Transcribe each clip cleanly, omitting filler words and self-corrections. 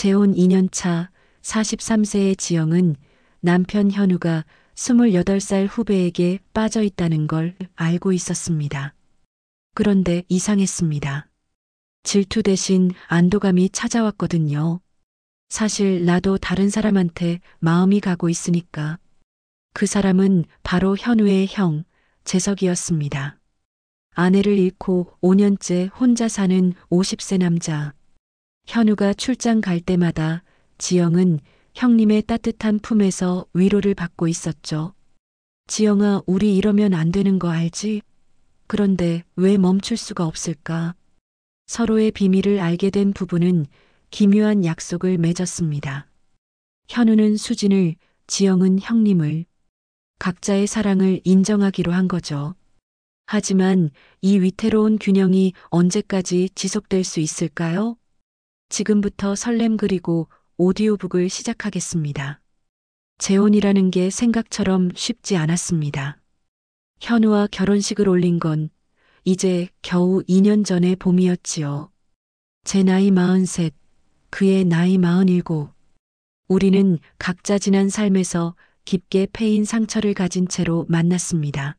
재혼 2년 차 43세의 지영은 남편 현우가 28살 후배에게 빠져 있다는 걸 알고 있었습니다. 그런데 이상했습니다. 질투 대신 안도감이 찾아왔거든요. 사실 나도 다른 사람한테 마음이 가고 있으니까. 그 사람은 바로 현우의 형, 재석이었습니다. 아내를 잃고 5년째 혼자 사는 50세 남자. 현우가 출장 갈 때마다 지영은 형님의 따뜻한 품에서 위로를 받고 있었죠. 지영아, 우리 이러면 안 되는 거 알지? 그런데 왜 멈출 수가 없을까? 서로의 비밀을 알게 된 부부는 기묘한 약속을 맺었습니다. 현우는 수진을, 지영은 형님을, 각자의 사랑을 인정하기로 한 거죠. 하지만 이 위태로운 균형이 언제까지 지속될 수 있을까요? 지금부터 설렘 그리고 오디오북을 시작하겠습니다. 재혼이라는 게 생각처럼 쉽지 않았습니다. 현우와 결혼식을 올린 건 이제 겨우 2년 전의 봄이었지요. 제 나이 43, 그의 나이 47. 우리는 각자 지난 삶에서 깊게 패인 상처를 가진 채로 만났습니다.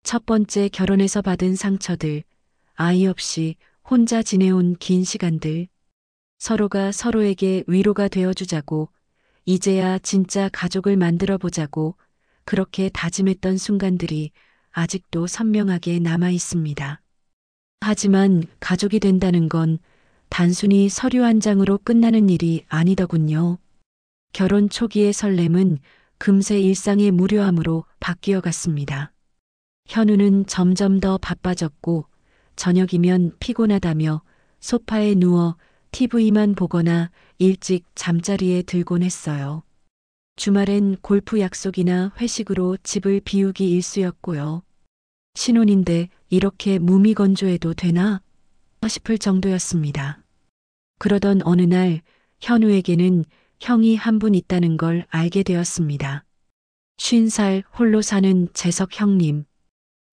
첫 번째 결혼에서 받은 상처들, 아이 없이 혼자 지내온 긴 시간들, 서로가 서로에게 위로가 되어주자고, 이제야 진짜 가족을 만들어 보자고 그렇게 다짐했던 순간들이 아직도 선명하게 남아 있습니다. 하지만 가족이 된다는 건 단순히 서류 한 장으로 끝나는 일이 아니더군요. 결혼 초기의 설렘은 금세 일상의 무료함으로 바뀌어 갔습니다. 현우는 점점 더 바빠졌고 저녁이면 피곤하다며 소파에 누워 TV만 보거나 일찍 잠자리에 들곤 했어요. 주말엔 골프 약속이나 회식으로 집을 비우기 일쑤였고요. 신혼인데 이렇게 무미건조해도 되나 싶을 정도였습니다. 그러던 어느 날 현우에게는 형이 한 분 있다는 걸 알게 되었습니다. 50살 홀로 사는 재석 형님.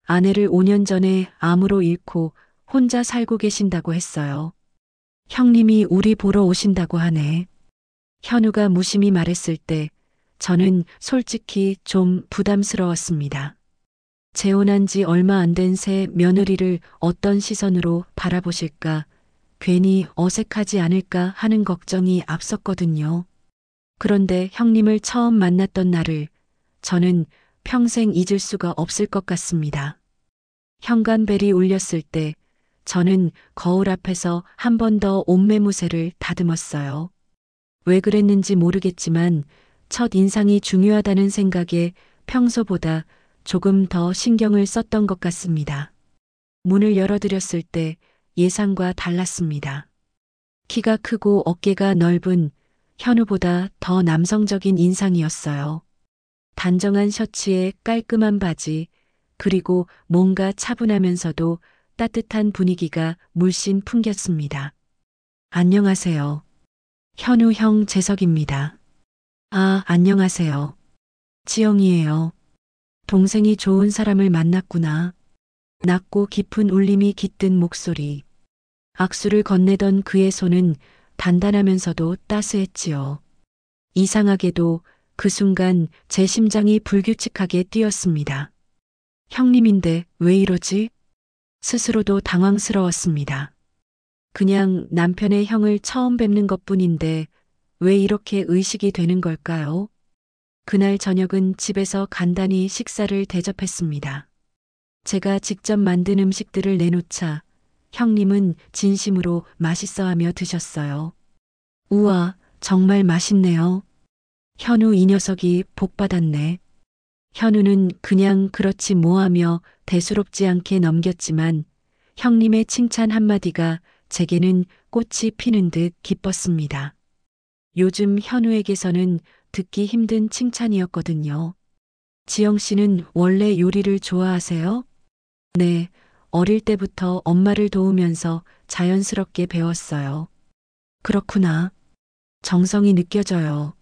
아내를 5년 전에 암으로 잃고 혼자 살고 계신다고 했어요. 형님이 우리 보러 오신다고 하네. 현우가 무심히 말했을 때 저는 솔직히 좀 부담스러웠습니다. 재혼한 지 얼마 안 된 새 며느리를 어떤 시선으로 바라보실까, 괜히 어색하지 않을까 하는 걱정이 앞섰거든요. 그런데 형님을 처음 만났던 날을 저는 평생 잊을 수가 없을 것 같습니다. 현관벨이 울렸을 때 저는 거울 앞에서 한 번 더 옷매무새를 다듬었어요. 왜 그랬는지 모르겠지만 첫 인상이 중요하다는 생각에 평소보다 조금 더 신경을 썼던 것 같습니다. 문을 열어드렸을 때 예상과 달랐습니다. 키가 크고 어깨가 넓은 현우보다 더 남성적인 인상이었어요. 단정한 셔츠에 깔끔한 바지, 그리고 뭔가 차분하면서도 따뜻한 분위기가 물씬 풍겼습니다. 안녕하세요. 현우 형 재석입니다. 아, 안녕하세요. 지영이에요. 동생이 좋은 사람을 만났구나. 낮고 깊은 울림이 깃든 목소리. 악수를 건네던 그의 손은 단단하면서도 따스했지요. 이상하게도 그 순간 제 심장이 불규칙하게 뛰었습니다. 형님인데 왜 이러지? 스스로도 당황스러웠습니다. 그냥 남편의 형을 처음 뵙는 것뿐인데 왜 이렇게 의식이 되는 걸까요? 그날 저녁은 집에서 간단히 식사를 대접했습니다. 제가 직접 만든 음식들을 내놓자 형님은 진심으로 맛있어하며 드셨어요. 우와, 정말 맛있네요. 현우 이 녀석이 복 받았네. 현우는 그냥 그렇지 뭐하며 대수롭지 않게 넘겼지만 형님의 칭찬 한마디가 제게는 꽃이 피는 듯 기뻤습니다. 요즘 현우에게서는 듣기 힘든 칭찬이었거든요. 지영 씨는 원래 요리를 좋아하세요? 네, 어릴 때부터 엄마를 도우면서 자연스럽게 배웠어요. 그렇구나. 정성이 느껴져요.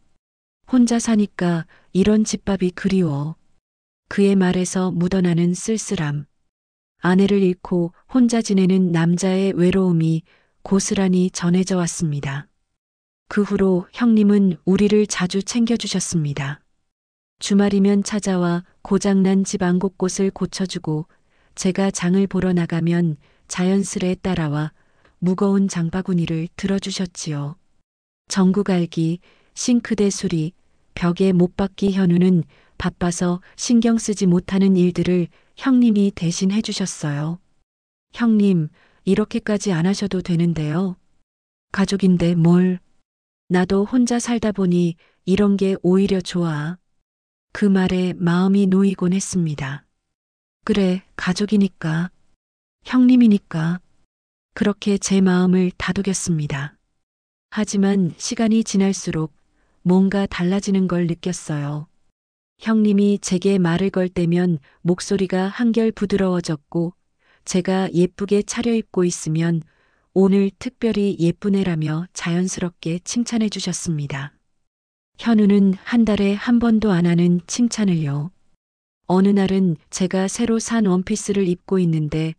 혼자 사니까 이런 집밥이 그리워. 그의 말에서 묻어나는 쓸쓸함. 아내를 잃고 혼자 지내는 남자의 외로움이 고스란히 전해져 왔습니다. 그 후로 형님은 우리를 자주 챙겨주셨습니다. 주말이면 찾아와 고장난 집 안 곳곳을 고쳐주고 제가 장을 보러 나가면 자연스레 따라와 무거운 장바구니를 들어주셨지요. 전구 갈기, 싱크대 수리, 벽에 못 박기. 현우는 바빠서 신경 쓰지 못하는 일들을 형님이 대신 해주셨어요. 형님, 이렇게까지 안 하셔도 되는데요. 가족인데 뭘. 나도 혼자 살다 보니 이런 게 오히려 좋아. 그 말에 마음이 놓이곤 했습니다. 그래, 가족이니까. 형님이니까. 그렇게 제 마음을 다독였습니다. 하지만 시간이 지날수록 뭔가 달라지는 걸 느꼈어요. 형님이 제게 말을 걸 때면 목소리가 한결 부드러워졌고, 제가 예쁘게 차려입고 있으면 오늘 특별히 예쁘네라며 자연스럽게 칭찬해 주셨습니다. 현우는 한 달에 한 번도 안 하는 칭찬을요. 어느 날은 제가 새로 산 원피스를 입고 있는데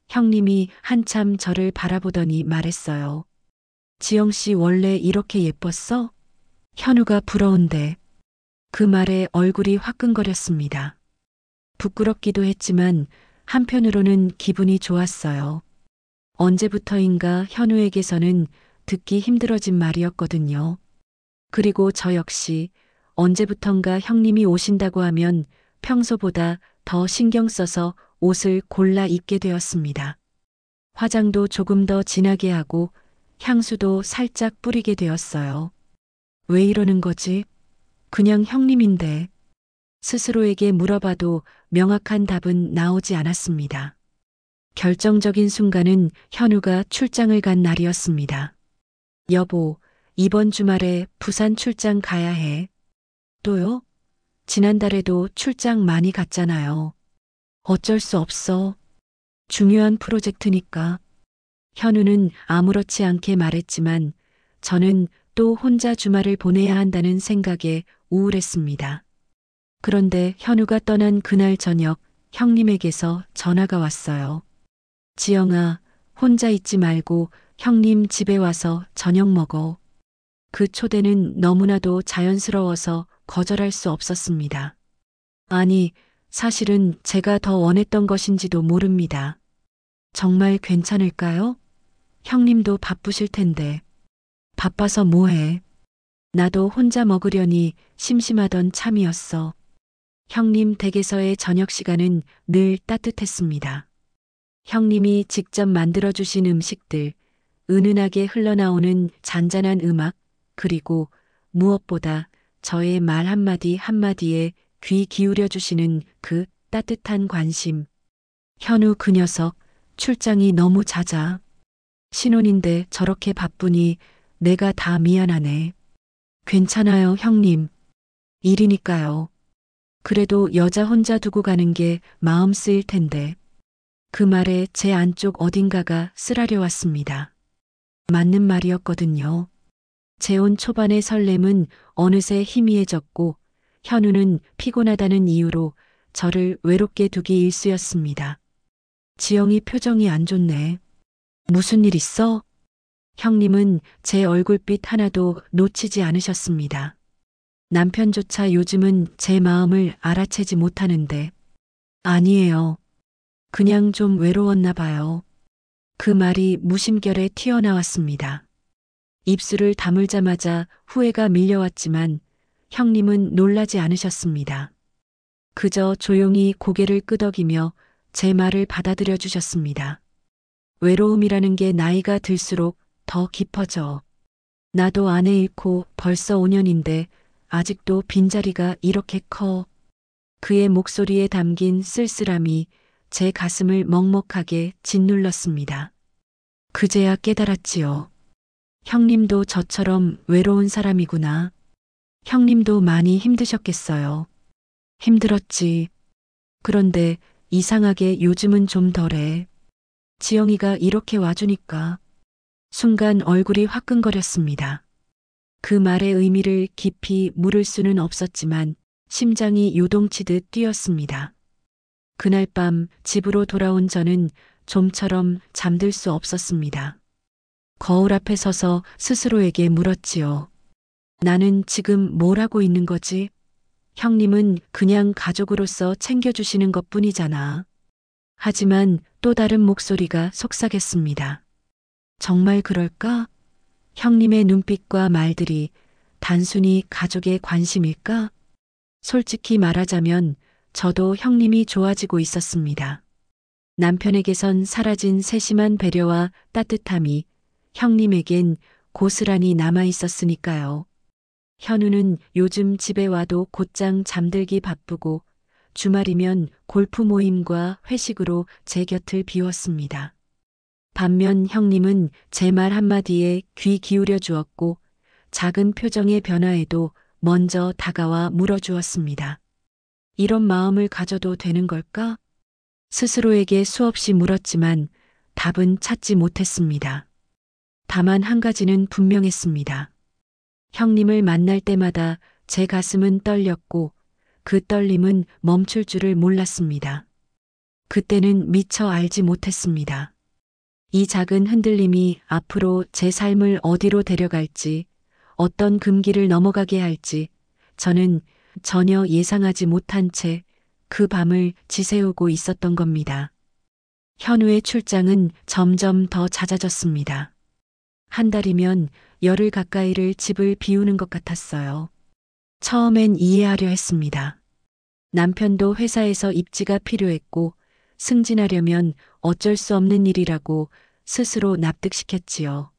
형님이 한참 저를 바라보더니 말했어요. 지영 씨 원래 이렇게 예뻤어? 현우가 부러운데. 그 말에 얼굴이 화끈거렸습니다. 부끄럽기도 했지만 한편으로는 기분이 좋았어요. 언제부터인가 현우에게서는 듣기 힘들어진 말이었거든요. 그리고 저 역시 언제부턴가 형님이 오신다고 하면 평소보다 더 신경 써서 옷을 골라 입게 되었습니다. 화장도 조금 더 진하게 하고 향수도 살짝 뿌리게 되었어요. 왜 이러는 거지? 그냥 형님인데. 스스로에게 물어봐도 명확한 답은 나오지 않았습니다. 결정적인 순간은 현우가 출장을 간 날이었습니다. 여보, 이번 주말에 부산 출장 가야 해. 또요? 지난달에도 출장 많이 갔잖아요. 어쩔 수 없어. 중요한 프로젝트니까. 현우는 아무렇지 않게 말했지만 저는 또 혼자 주말을 보내야 한다는 생각에 우울했습니다. 그런데 현우가 떠난 그날 저녁 형님에게서 전화가 왔어요. 지영아, 혼자 있지 말고 형님 집에 와서 저녁 먹어. 그 초대는 너무나도 자연스러워서 거절할 수 없었습니다. 아니, 사실은 제가 더 원했던 것인지도 모릅니다. 정말 괜찮을까요? 형님도 바쁘실 텐데. 바빠서 뭐해? 나도 혼자 먹으려니 심심하던 참이었어. 형님 댁에서의 저녁 시간은 늘 따뜻했습니다. 형님이 직접 만들어주신 음식들, 은은하게 흘러나오는 잔잔한 음악, 그리고 무엇보다 저의 말 한마디 한마디에 귀 기울여 주시는 그 따뜻한 관심. 현우 그 녀석 출장이 너무 잦아. 신혼인데 저렇게 바쁘니 내가 다 미안하네. 괜찮아요, 형님. 일이니까요. 그래도 여자 혼자 두고 가는 게 마음 쓰일 텐데. 그 말에 제 안쪽 어딘가가 쓰라려 왔습니다. 맞는 말이었거든요. 재혼 초반의 설렘은 어느새 희미해졌고 현우는 피곤하다는 이유로 저를 외롭게 두기 일쑤였습니다. 지영이 표정이 안 좋네. 무슨 일 있어? 형님은 제 얼굴빛 하나도 놓치지 않으셨습니다. 남편조차 요즘은 제 마음을 알아채지 못하는데. 아니에요. 그냥 좀 외로웠나 봐요. 그 말이 무심결에 튀어나왔습니다. 입술을 다물자마자 후회가 밀려왔지만 형님은 놀라지 않으셨습니다. 그저 조용히 고개를 끄덕이며 제 말을 받아들여 주셨습니다. 외로움이라는 게 나이가 들수록 더 깊어져. 나도 아내 잃고 벌써 5년인데 아직도 빈자리가 이렇게 커. 그의 목소리에 담긴 쓸쓸함이 제 가슴을 먹먹하게 짓눌렀습니다. 그제야 깨달았지요. 형님도 저처럼 외로운 사람이구나. 형님도 많이 힘드셨겠어요. 힘들었지. 그런데 이상하게 요즘은 좀 덜해. 지영이가 이렇게 와주니까. 순간 얼굴이 화끈거렸습니다. 그 말의 의미를 깊이 물을 수는 없었지만 심장이 요동치듯 뛰었습니다. 그날 밤 집으로 돌아온 저는 좀처럼 잠들 수 없었습니다. 거울 앞에 서서 스스로에게 물었지요. 나는 지금 뭘 하고 있는 거지? 형님은 그냥 가족으로서 챙겨주시는 것 뿐이잖아. 하지만 또 다른 목소리가 속삭였습니다. 정말 그럴까? 형님의 눈빛과 말들이 단순히 가족의 관심일까? 솔직히 말하자면 저도 형님이 좋아지고 있었습니다. 남편에게선 사라진 세심한 배려와 따뜻함이 형님에겐 고스란히 남아 있었으니까요. 현우는 요즘 집에 와도 곧장 잠들기 바쁘고 주말이면 골프 모임과 회식으로 제 곁을 비웠습니다. 반면 형님은 제 말 한마디에 귀 기울여 주었고 작은 표정의 변화에도 먼저 다가와 물어주었습니다. 이런 마음을 가져도 되는 걸까? 스스로에게 수없이 물었지만 답은 찾지 못했습니다. 다만 한 가지는 분명했습니다. 형님을 만날 때마다 제 가슴은 떨렸고 그 떨림은 멈출 줄을 몰랐습니다. 그때는 미처 알지 못했습니다. 이 작은 흔들림이 앞으로 제 삶을 어디로 데려갈지, 어떤 금기를 넘어가게 할지, 저는 전혀 예상하지 못한 채 그 밤을 지새우고 있었던 겁니다. 현우의 출장은 점점 더 잦아졌습니다. 한 달이면 열흘 가까이를 집을 비우는 것 같았어요. 처음엔 이해하려 했습니다. 남편도 회사에서 입지가 필요했고 승진하려면 어쩔 수 없는 일이라고 스스로 납득시켰지요.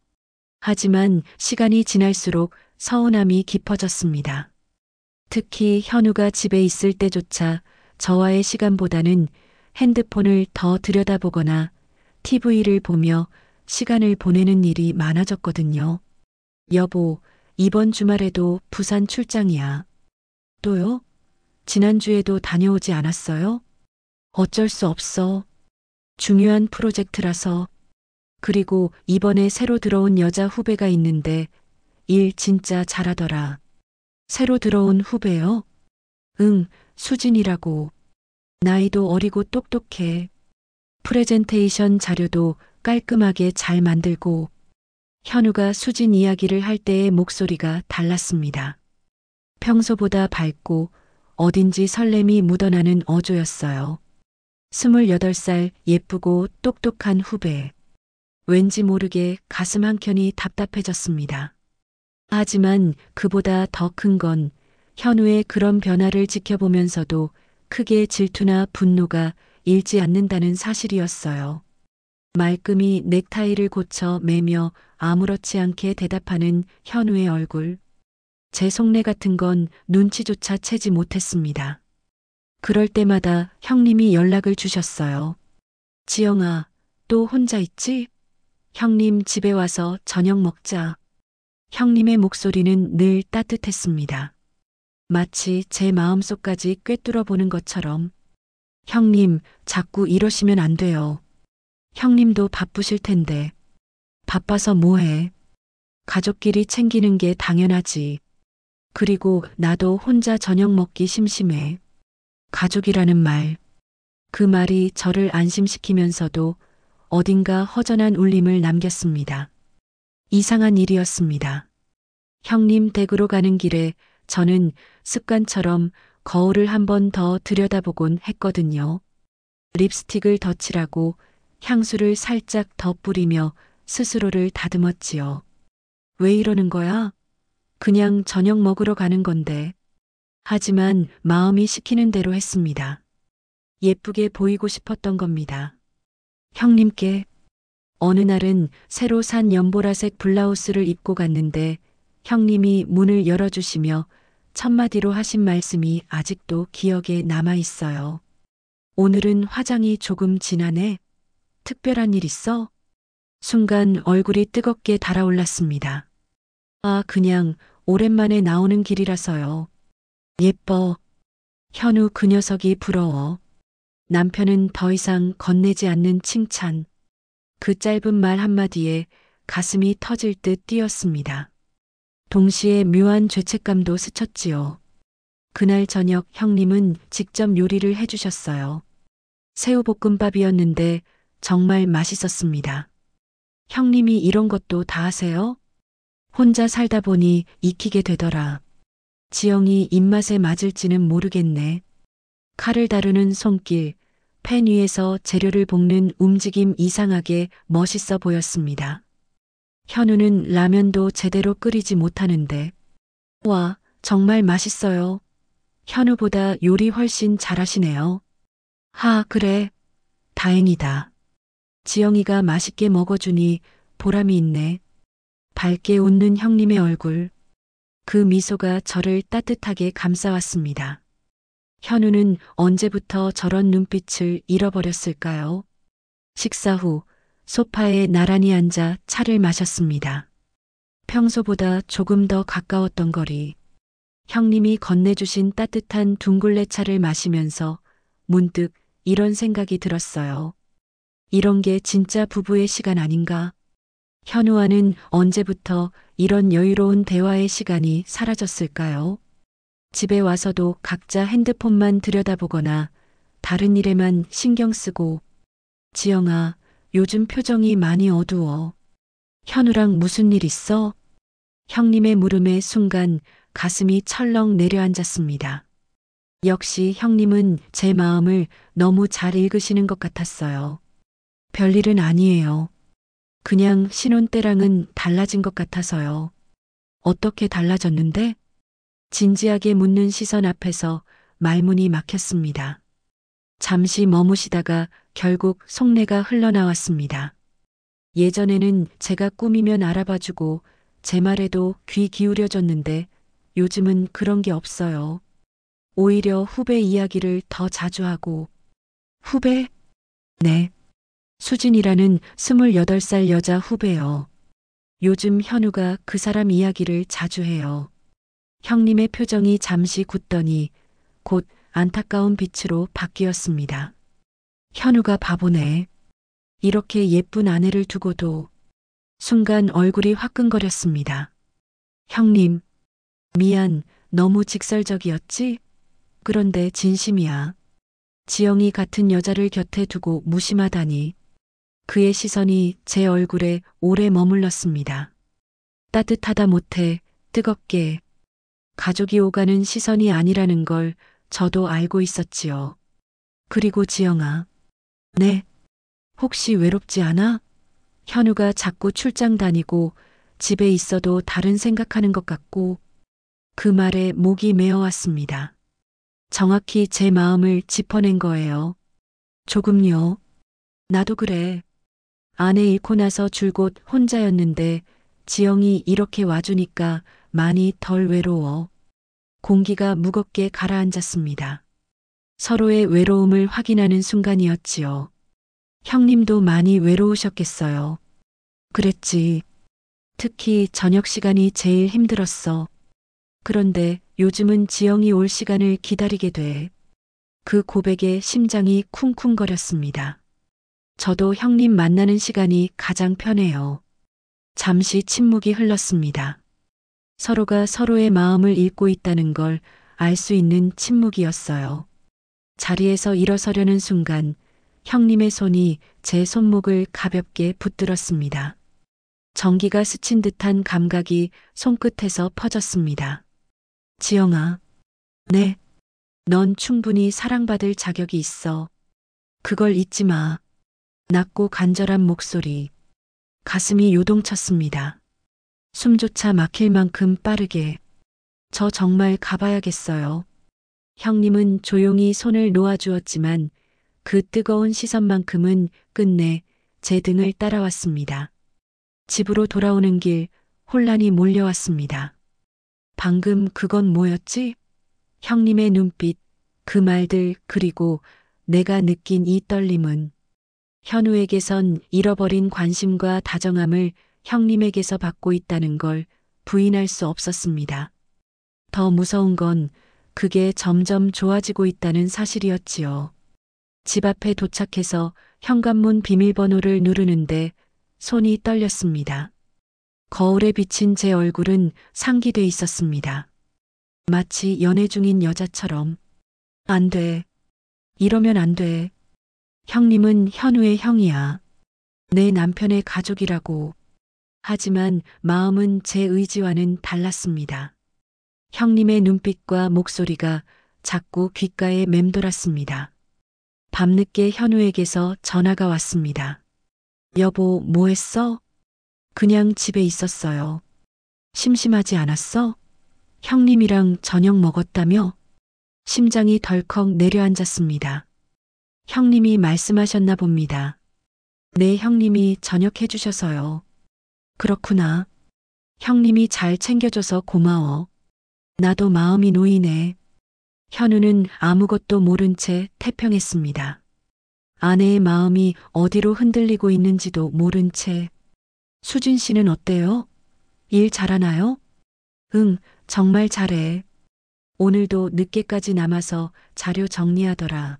하지만 시간이 지날수록 서운함이 깊어졌습니다. 특히 현우가 집에 있을 때조차 저와의 시간보다는 핸드폰을 더 들여다보거나 TV를 보며 시간을 보내는 일이 많아졌거든요. 여보, 이번 주말에도 부산 출장이야. 또요? 지난주에도 다녀오지 않았어요? 어쩔 수 없어. 중요한 프로젝트라서. 그리고 이번에 새로 들어온 여자 후배가 있는데 일 진짜 잘하더라. 새로 들어온 후배요? 응, 수진이라고. 나이도 어리고 똑똑해. 프레젠테이션 자료도 깔끔하게 잘 만들고. 현우가 수진 이야기를 할 때의 목소리가 달랐습니다. 평소보다 밝고 어딘지 설렘이 묻어나는 어조였어요. 28살 예쁘고 똑똑한 후배. 왠지 모르게 가슴 한켠이 답답해졌습니다. 하지만 그보다 더 큰 건 현우의 그런 변화를 지켜보면서도 크게 질투나 분노가 일지 않는다는 사실이었어요. 말끔히 넥타이를 고쳐 매며 아무렇지 않게 대답하는 현우의 얼굴. 제 속내 같은 건 눈치조차 채지 못했습니다. 그럴 때마다 형님이 연락을 주셨어요. 지영아, 또 혼자 있지? 형님 집에 와서 저녁 먹자. 형님의 목소리는 늘 따뜻했습니다. 마치 제 마음속까지 꿰뚫어 보는 것처럼. 형님, 자꾸 이러시면 안 돼요. 형님도 바쁘실 텐데. 바빠서 뭐해? 가족끼리 챙기는 게 당연하지. 그리고 나도 혼자 저녁 먹기 심심해. 가족이라는 말. 그 말이 저를 안심시키면서도 어딘가 허전한 울림을 남겼습니다. 이상한 일이었습니다. 형님 댁으로 가는 길에 저는 습관처럼 거울을 한 번 더 들여다보곤 했거든요. 립스틱을 덧칠하고 향수를 살짝 더 뿌리며 스스로를 다듬었지요. 왜 이러는 거야? 그냥 저녁 먹으러 가는 건데. 하지만 마음이 시키는 대로 했습니다. 예쁘게 보이고 싶었던 겁니다. 형님께. 어느 날은 새로 산 연보라색 블라우스를 입고 갔는데 형님이 문을 열어주시며 첫마디로 하신 말씀이 아직도 기억에 남아 있어요. 오늘은 화장이 조금 진하네. 특별한 일 있어? 순간 얼굴이 뜨겁게 달아올랐습니다. 아, 그냥 오랜만에 나오는 길이라서요. 예뻐. 현우 그 녀석이 부러워. 남편은 더 이상 건네지 않는 칭찬. 그 짧은 말 한마디에 가슴이 터질 듯 뛰었습니다. 동시에 묘한 죄책감도 스쳤지요. 그날 저녁 형님은 직접 요리를 해주셨어요. 새우볶음밥이었는데 정말 맛있었습니다. 형님이 이런 것도 다 하세요? 혼자 살다 보니 익히게 되더라. 지영이 입맛에 맞을지는 모르겠네. 칼을 다루는 손길, 팬 위에서 재료를 볶는 움직임 이상하게 멋있어 보였습니다. 현우는 라면도 제대로 끓이지 못하는데, 와, 정말 맛있어요. 현우보다 요리 훨씬 잘하시네요. 하, 그래. 다행이다. 지영이가 맛있게 먹어주니 보람이 있네. 밝게 웃는 형님의 얼굴. 그 미소가 저를 따뜻하게 감싸왔습니다. 현우는 언제부터 저런 눈빛을 잃어버렸을까요? 식사 후 소파에 나란히 앉아 차를 마셨습니다. 평소보다 조금 더 가까웠던 거리. 형님이 건네주신 따뜻한 둥글레 차를 마시면서 문득 이런 생각이 들었어요. 이런 게 진짜 부부의 시간 아닌가? 현우와는 언제부터 이런 여유로운 대화의 시간이 사라졌을까요? 집에 와서도 각자 핸드폰만 들여다보거나 다른 일에만 신경 쓰고, 지영아, 요즘 표정이 많이 어두워. 현우랑 무슨 일 있어? 형님의 물음에 순간 가슴이 철렁 내려앉았습니다. 역시 형님은 제 마음을 너무 잘 읽으시는 것 같았어요. 별일은 아니에요. 그냥 신혼 때랑은 달라진 것 같아서요. 어떻게 달라졌는데? 진지하게 묻는 시선 앞에서 말문이 막혔습니다. 잠시 머무시다가 결국 속내가 흘러나왔습니다. 예전에는 제가 꾸미면 알아봐주고 제 말에도 귀 기울여줬는데 요즘은 그런 게 없어요. 오히려 후배 이야기를 더 자주 하고. 후배? 네. 수진이라는 28살 여자 후배요. 요즘 현우가 그 사람 이야기를 자주 해요. 형님의 표정이 잠시 굳더니 곧 안타까운 빛으로 바뀌었습니다. 현우가 바보네. 이렇게 예쁜 아내를 두고도. 순간 얼굴이 화끈거렸습니다. 형님, 미안, 너무 직설적이었지? 그런데 진심이야. 지영이 같은 여자를 곁에 두고 무심하다니. 그의 시선이 제 얼굴에 오래 머물렀습니다. 따뜻하다 못해 뜨겁게. 가족이 오가는 시선이 아니라는 걸 저도 알고 있었지요. 그리고 지영아. 네. 혹시 외롭지 않아? 현우가 자꾸 출장 다니고 집에 있어도 다른 생각하는 것 같고. 그 말에 목이 메어왔습니다. 정확히 제 마음을 짚어낸 거예요. 조금요. 나도 그래. 아내 잃고 나서 줄곧 혼자였는데 지영이 이렇게 와주니까 많이 덜 외로워. 공기가 무겁게 가라앉았습니다. 서로의 외로움을 확인하는 순간이었지요. 형님도 많이 외로우셨겠어요. 그랬지. 특히 저녁 시간이 제일 힘들었어. 그런데 요즘은 지영이 올 시간을 기다리게 돼. 그 고백에 심장이 쿵쿵거렸습니다. 저도 형님 만나는 시간이 가장 편해요. 잠시 침묵이 흘렀습니다. 서로가 서로의 마음을 읽고 있다는 걸 알 수 있는 침묵이었어요. 자리에서 일어서려는 순간 형님의 손이 제 손목을 가볍게 붙들었습니다. 전기가 스친 듯한 감각이 손끝에서 퍼졌습니다. 지영아. 네. 넌 충분히 사랑받을 자격이 있어. 그걸 잊지 마. 낮고 간절한 목소리. 가슴이 요동쳤습니다. 숨조차 막힐 만큼 빠르게. 저 정말 가봐야겠어요. 형님은 조용히 손을 놓아주었지만 그 뜨거운 시선만큼은 끝내 제 등을 따라왔습니다. 집으로 돌아오는 길 혼란이 몰려왔습니다. 방금 그건 뭐였지? 형님의 눈빛, 그 말들, 그리고 내가 느낀 이 떨림은 현우에게선 잃어버린 관심과 다정함을 형님에게서 받고 있다는 걸 부인할 수 없었습니다. 더 무서운 건 그게 점점 좋아지고 있다는 사실이었지요. 집 앞에 도착해서 현관문 비밀번호를 누르는데 손이 떨렸습니다. 거울에 비친 제 얼굴은 상기돼 있었습니다. 마치 연애 중인 여자처럼. 안 돼. 이러면 안 돼. 형님은 현우의 형이야. 내 남편의 가족이라고. 하지만 마음은 제 의지와는 달랐습니다. 형님의 눈빛과 목소리가 자꾸 귓가에 맴돌았습니다. 밤늦게 현우에게서 전화가 왔습니다. 여보, 뭐 했어? 그냥 집에 있었어요. 심심하지 않았어? 형님이랑 저녁 먹었다며? 심장이 덜컥 내려앉았습니다. 형님이 말씀하셨나 봅니다. 네, 형님이 저녁 해주셔서요. 그렇구나. 형님이 잘 챙겨줘서 고마워. 나도 마음이 놓이네. 현우는 아무것도 모른 채 태평했습니다. 아내의 마음이 어디로 흔들리고 있는지도 모른 채. 수진 씨는 어때요? 일 잘하나요? 응, 정말 잘해. 오늘도 늦게까지 남아서 자료 정리하더라.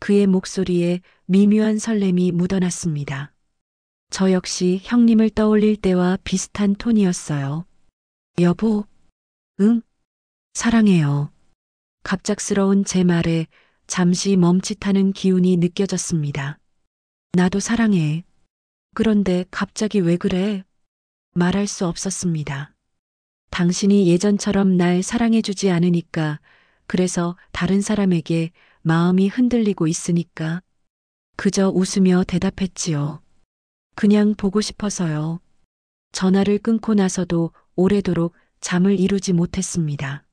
그의 목소리에 미묘한 설렘이 묻어났습니다. 저 역시 형님을 떠올릴 때와 비슷한 톤이었어요. 여보, 응? 사랑해요. 갑작스러운 제 말에 잠시 멈칫하는 기운이 느껴졌습니다. 나도 사랑해. 그런데 갑자기 왜 그래? 말할 수 없었습니다. 당신이 예전처럼 날 사랑해주지 않으니까, 그래서 다른 사람에게 마음이 흔들리고 있으니까. 그저 웃으며 대답했지요. 그냥 보고 싶어서요. 전화를 끊고 나서도 오래도록 잠을 이루지 못했습니다.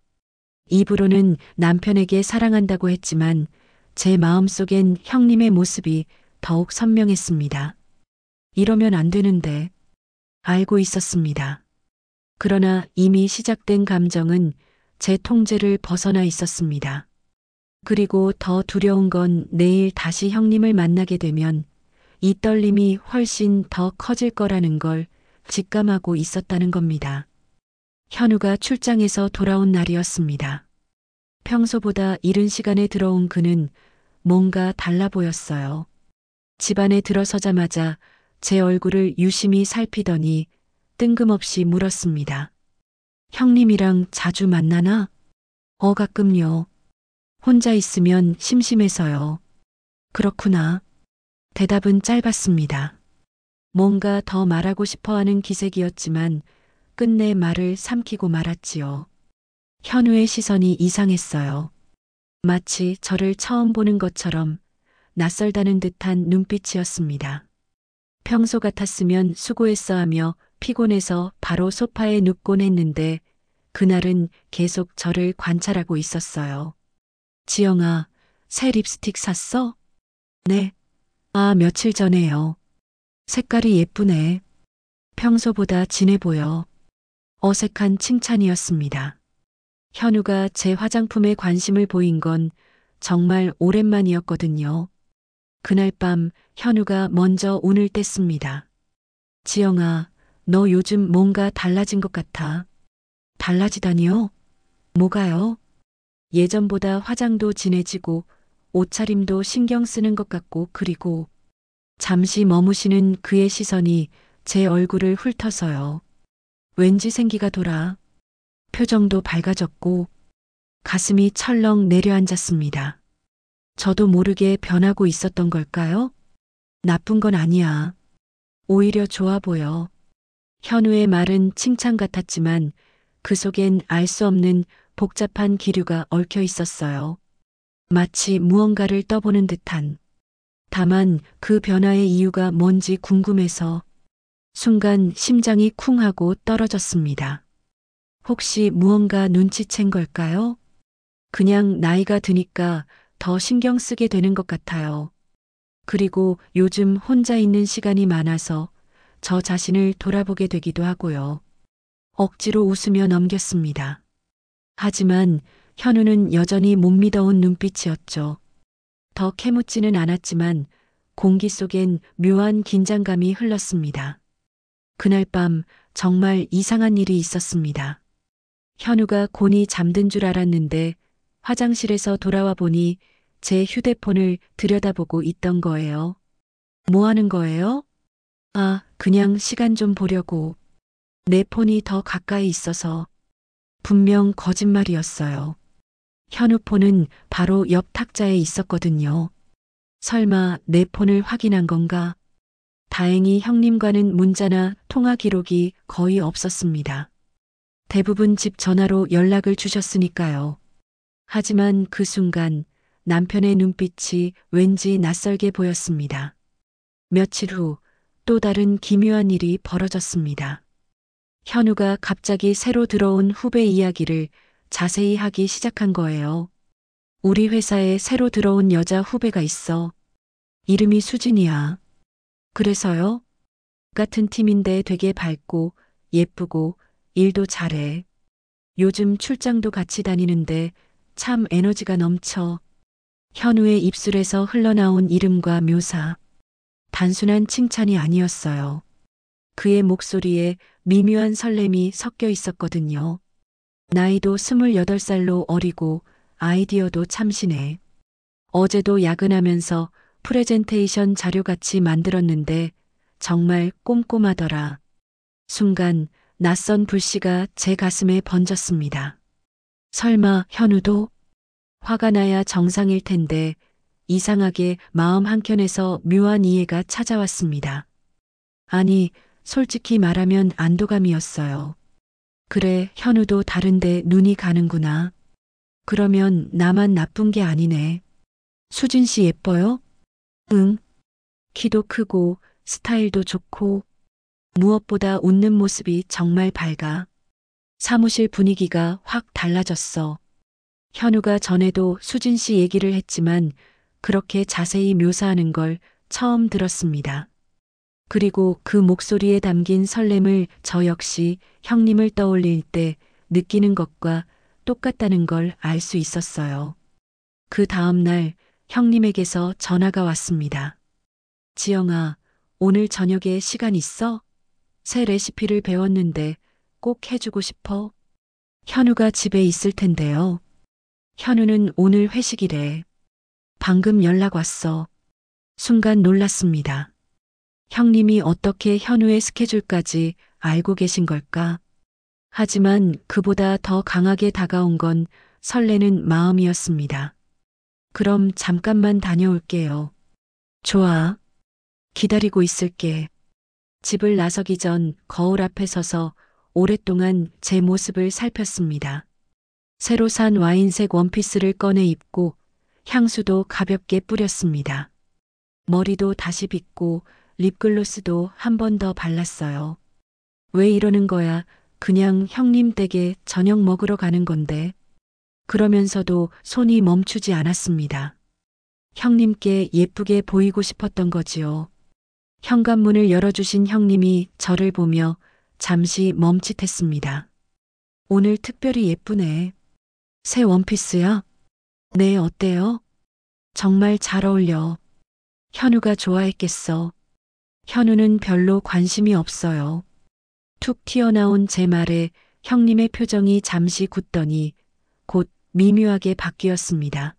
입으로는 남편에게 사랑한다고 했지만 제 마음속엔 형님의 모습이 더욱 선명했습니다. 이러면 안 되는데 알고 있었습니다. 그러나 이미 시작된 감정은 제 통제를 벗어나 있었습니다. 그리고 더 두려운 건 내일 다시 형님을 만나게 되면 이 떨림이 훨씬 더 커질 거라는 걸 직감하고 있었다는 겁니다. 현우가 출장에서 돌아온 날이었습니다. 평소보다 이른 시간에 들어온 그는 뭔가 달라 보였어요. 집안에 들어서자마자 제 얼굴을 유심히 살피더니 뜬금없이 물었습니다. 형님이랑 자주 만나나? 가끔요. 혼자 있으면 심심해서요. 그렇구나. 대답은 짧았습니다. 뭔가 더 말하고 싶어하는 기색이었지만 끝내 말을 삼키고 말았지요. 현우의 시선이 이상했어요. 마치 저를 처음 보는 것처럼 낯설다는 듯한 눈빛이었습니다. 평소 같았으면 수고했어 하며 피곤해서 바로 소파에 눕곤 했는데 그날은 계속 저를 관찰하고 있었어요. 지영아, 새 립스틱 샀어? 네. 아, 며칠 전에요. 색깔이 예쁘네. 평소보다 진해 보여. 어색한 칭찬이었습니다. 현우가 제 화장품에 관심을 보인 건 정말 오랜만이었거든요. 그날 밤 현우가 먼저 운을 뗐습니다. 지영아, 너 요즘 뭔가 달라진 것 같아. 달라지다니요? 뭐가요? 예전보다 화장도 진해지고 옷차림도 신경 쓰는 것 같고 그리고 잠시 머무시는 그의 시선이 제 얼굴을 훑어서요. 왠지 생기가 돌아. 표정도 밝아졌고 가슴이 철렁 내려앉았습니다. 저도 모르게 변하고 있었던 걸까요? 나쁜 건 아니야. 오히려 좋아 보여. 현우의 말은 칭찬 같았지만 그 속엔 알 수 없는 복잡한 기류가 얽혀 있었어요. 마치 무언가를 떠보는 듯한. 다만 그 변화의 이유가 뭔지 궁금해서 순간 심장이 쿵 하고 떨어졌습니다. 혹시 무언가 눈치챈 걸까요? 그냥 나이가 드니까 더 신경 쓰게 되는 것 같아요. 그리고 요즘 혼자 있는 시간이 많아서 저 자신을 돌아보게 되기도 하고요. 억지로 웃으며 넘겼습니다. 하지만 현우는 여전히 못 믿어온 눈빛이었죠. 더 캐묻지는 않았지만 공기 속엔 묘한 긴장감이 흘렀습니다. 그날 밤 정말 이상한 일이 있었습니다. 현우가 곤히 잠든 줄 알았는데 화장실에서 돌아와 보니 제 휴대폰을 들여다보고 있던 거예요. 뭐 하는 거예요? 아, 그냥 시간 좀 보려고. 내 폰이 더 가까이 있어서. 분명 거짓말이었어요. 현우 폰은 바로 옆 탁자에 있었거든요. 설마 내 폰을 확인한 건가? 다행히 형님과는 문자나 통화 기록이 거의 없었습니다. 대부분 집 전화로 연락을 주셨으니까요. 하지만 그 순간 남편의 눈빛이 왠지 낯설게 보였습니다. 며칠 후 또 다른 기묘한 일이 벌어졌습니다. 현우가 갑자기 새로 들어온 후배 이야기를 자세히 하기 시작한 거예요. 우리 회사에 새로 들어온 여자 후배가 있어. 이름이 수진이야. 그래서요? 같은 팀인데 되게 밝고 예쁘고 일도 잘해. 요즘 출장도 같이 다니는데 참 에너지가 넘쳐. 현우의 입술에서 흘러나온 이름과 묘사. 단순한 칭찬이 아니었어요. 그의 목소리에 미묘한 설렘이 섞여 있었거든요. 나이도 28살로 어리고 아이디어도 참신해. 어제도 야근하면서 프레젠테이션 자료같이 만들었는데 정말 꼼꼼하더라. 순간 낯선 불씨가 제 가슴에 번졌습니다. 설마 현우도? 화가 나야 정상일 텐데 이상하게 마음 한켠에서 묘한 이해가 찾아왔습니다. 아니, 솔직히 말하면 안도감이었어요. 그래, 현우도 다른데 눈이 가는구나. 그러면 나만 나쁜 게 아니네. 수진 씨 예뻐요? 응. 키도 크고 스타일도 좋고 무엇보다 웃는 모습이 정말 밝아. 사무실 분위기가 확 달라졌어. 현우가 전에도 수진 씨 얘기를 했지만 그렇게 자세히 묘사하는 걸 처음 들었습니다. 그리고 그 목소리에 담긴 설렘을 저 역시 형님을 떠올릴 때 느끼는 것과 똑같다는 걸 알 수 있었어요. 그 다음 날 형님에게서 전화가 왔습니다. 지영아, 오늘 저녁에 시간 있어? 새 레시피를 배웠는데 꼭 해주고 싶어. 현우가 집에 있을 텐데요. 현우는 오늘 회식이래. 방금 연락 왔어. 순간 놀랐습니다. 형님이 어떻게 현우의 스케줄까지 알고 계신 걸까? 하지만 그보다 더 강하게 다가온 건 설레는 마음이었습니다. 그럼 잠깐만 다녀올게요. 좋아. 기다리고 있을게. 집을 나서기 전 거울 앞에 서서 오랫동안 제 모습을 살폈습니다. 새로 산 와인색 원피스를 꺼내 입고 향수도 가볍게 뿌렸습니다. 머리도 다시 빗고 립글로스도 한 번 더 발랐어요. 왜 이러는 거야? 그냥 형님 댁에 저녁 먹으러 가는 건데. 그러면서도 손이 멈추지 않았습니다. 형님께 예쁘게 보이고 싶었던 거지요. 현관문을 열어주신 형님이 저를 보며 잠시 멈칫했습니다. 오늘 특별히 예쁘네. 새 원피스야? 네, 어때요? 정말 잘 어울려. 현우가 좋아했겠어. 현우는 별로 관심이 없어요. 툭 튀어나온 제 말에 형님의 표정이 잠시 굳더니 곧 미묘하게 바뀌었습니다.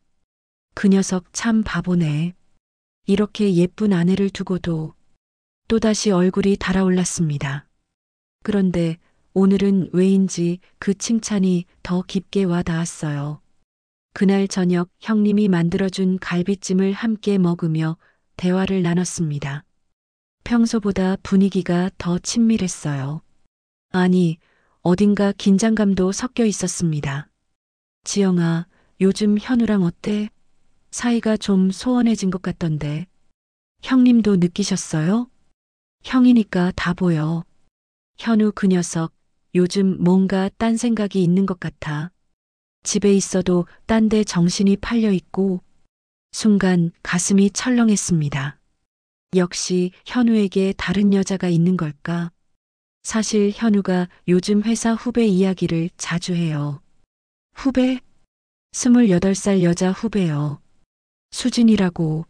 그 녀석 참 바보네. 이렇게 예쁜 아내를 두고도 또다시 얼굴이 달아올랐습니다. 그런데 오늘은 왜인지 그 칭찬이 더 깊게 와 닿았어요. 그날 저녁 형님이 만들어준 갈비찜을 함께 먹으며 대화를 나눴습니다. 평소보다 분위기가 더 친밀했어요. 아니, 어딘가 긴장감도 섞여 있었습니다. 지영아, 요즘 현우랑 어때? 사이가 좀 소원해진 것 같던데. 형님도 느끼셨어요? 형이니까 다 보여. 현우 그 녀석, 요즘 뭔가 딴 생각이 있는 것 같아. 집에 있어도 딴 데 정신이 팔려 있고, 순간 가슴이 철렁했습니다. 역시 현우에게 다른 여자가 있는 걸까? 사실 현우가 요즘 회사 후배 이야기를 자주 해요. 후배? 28살 여자 후배요. 수진이라고.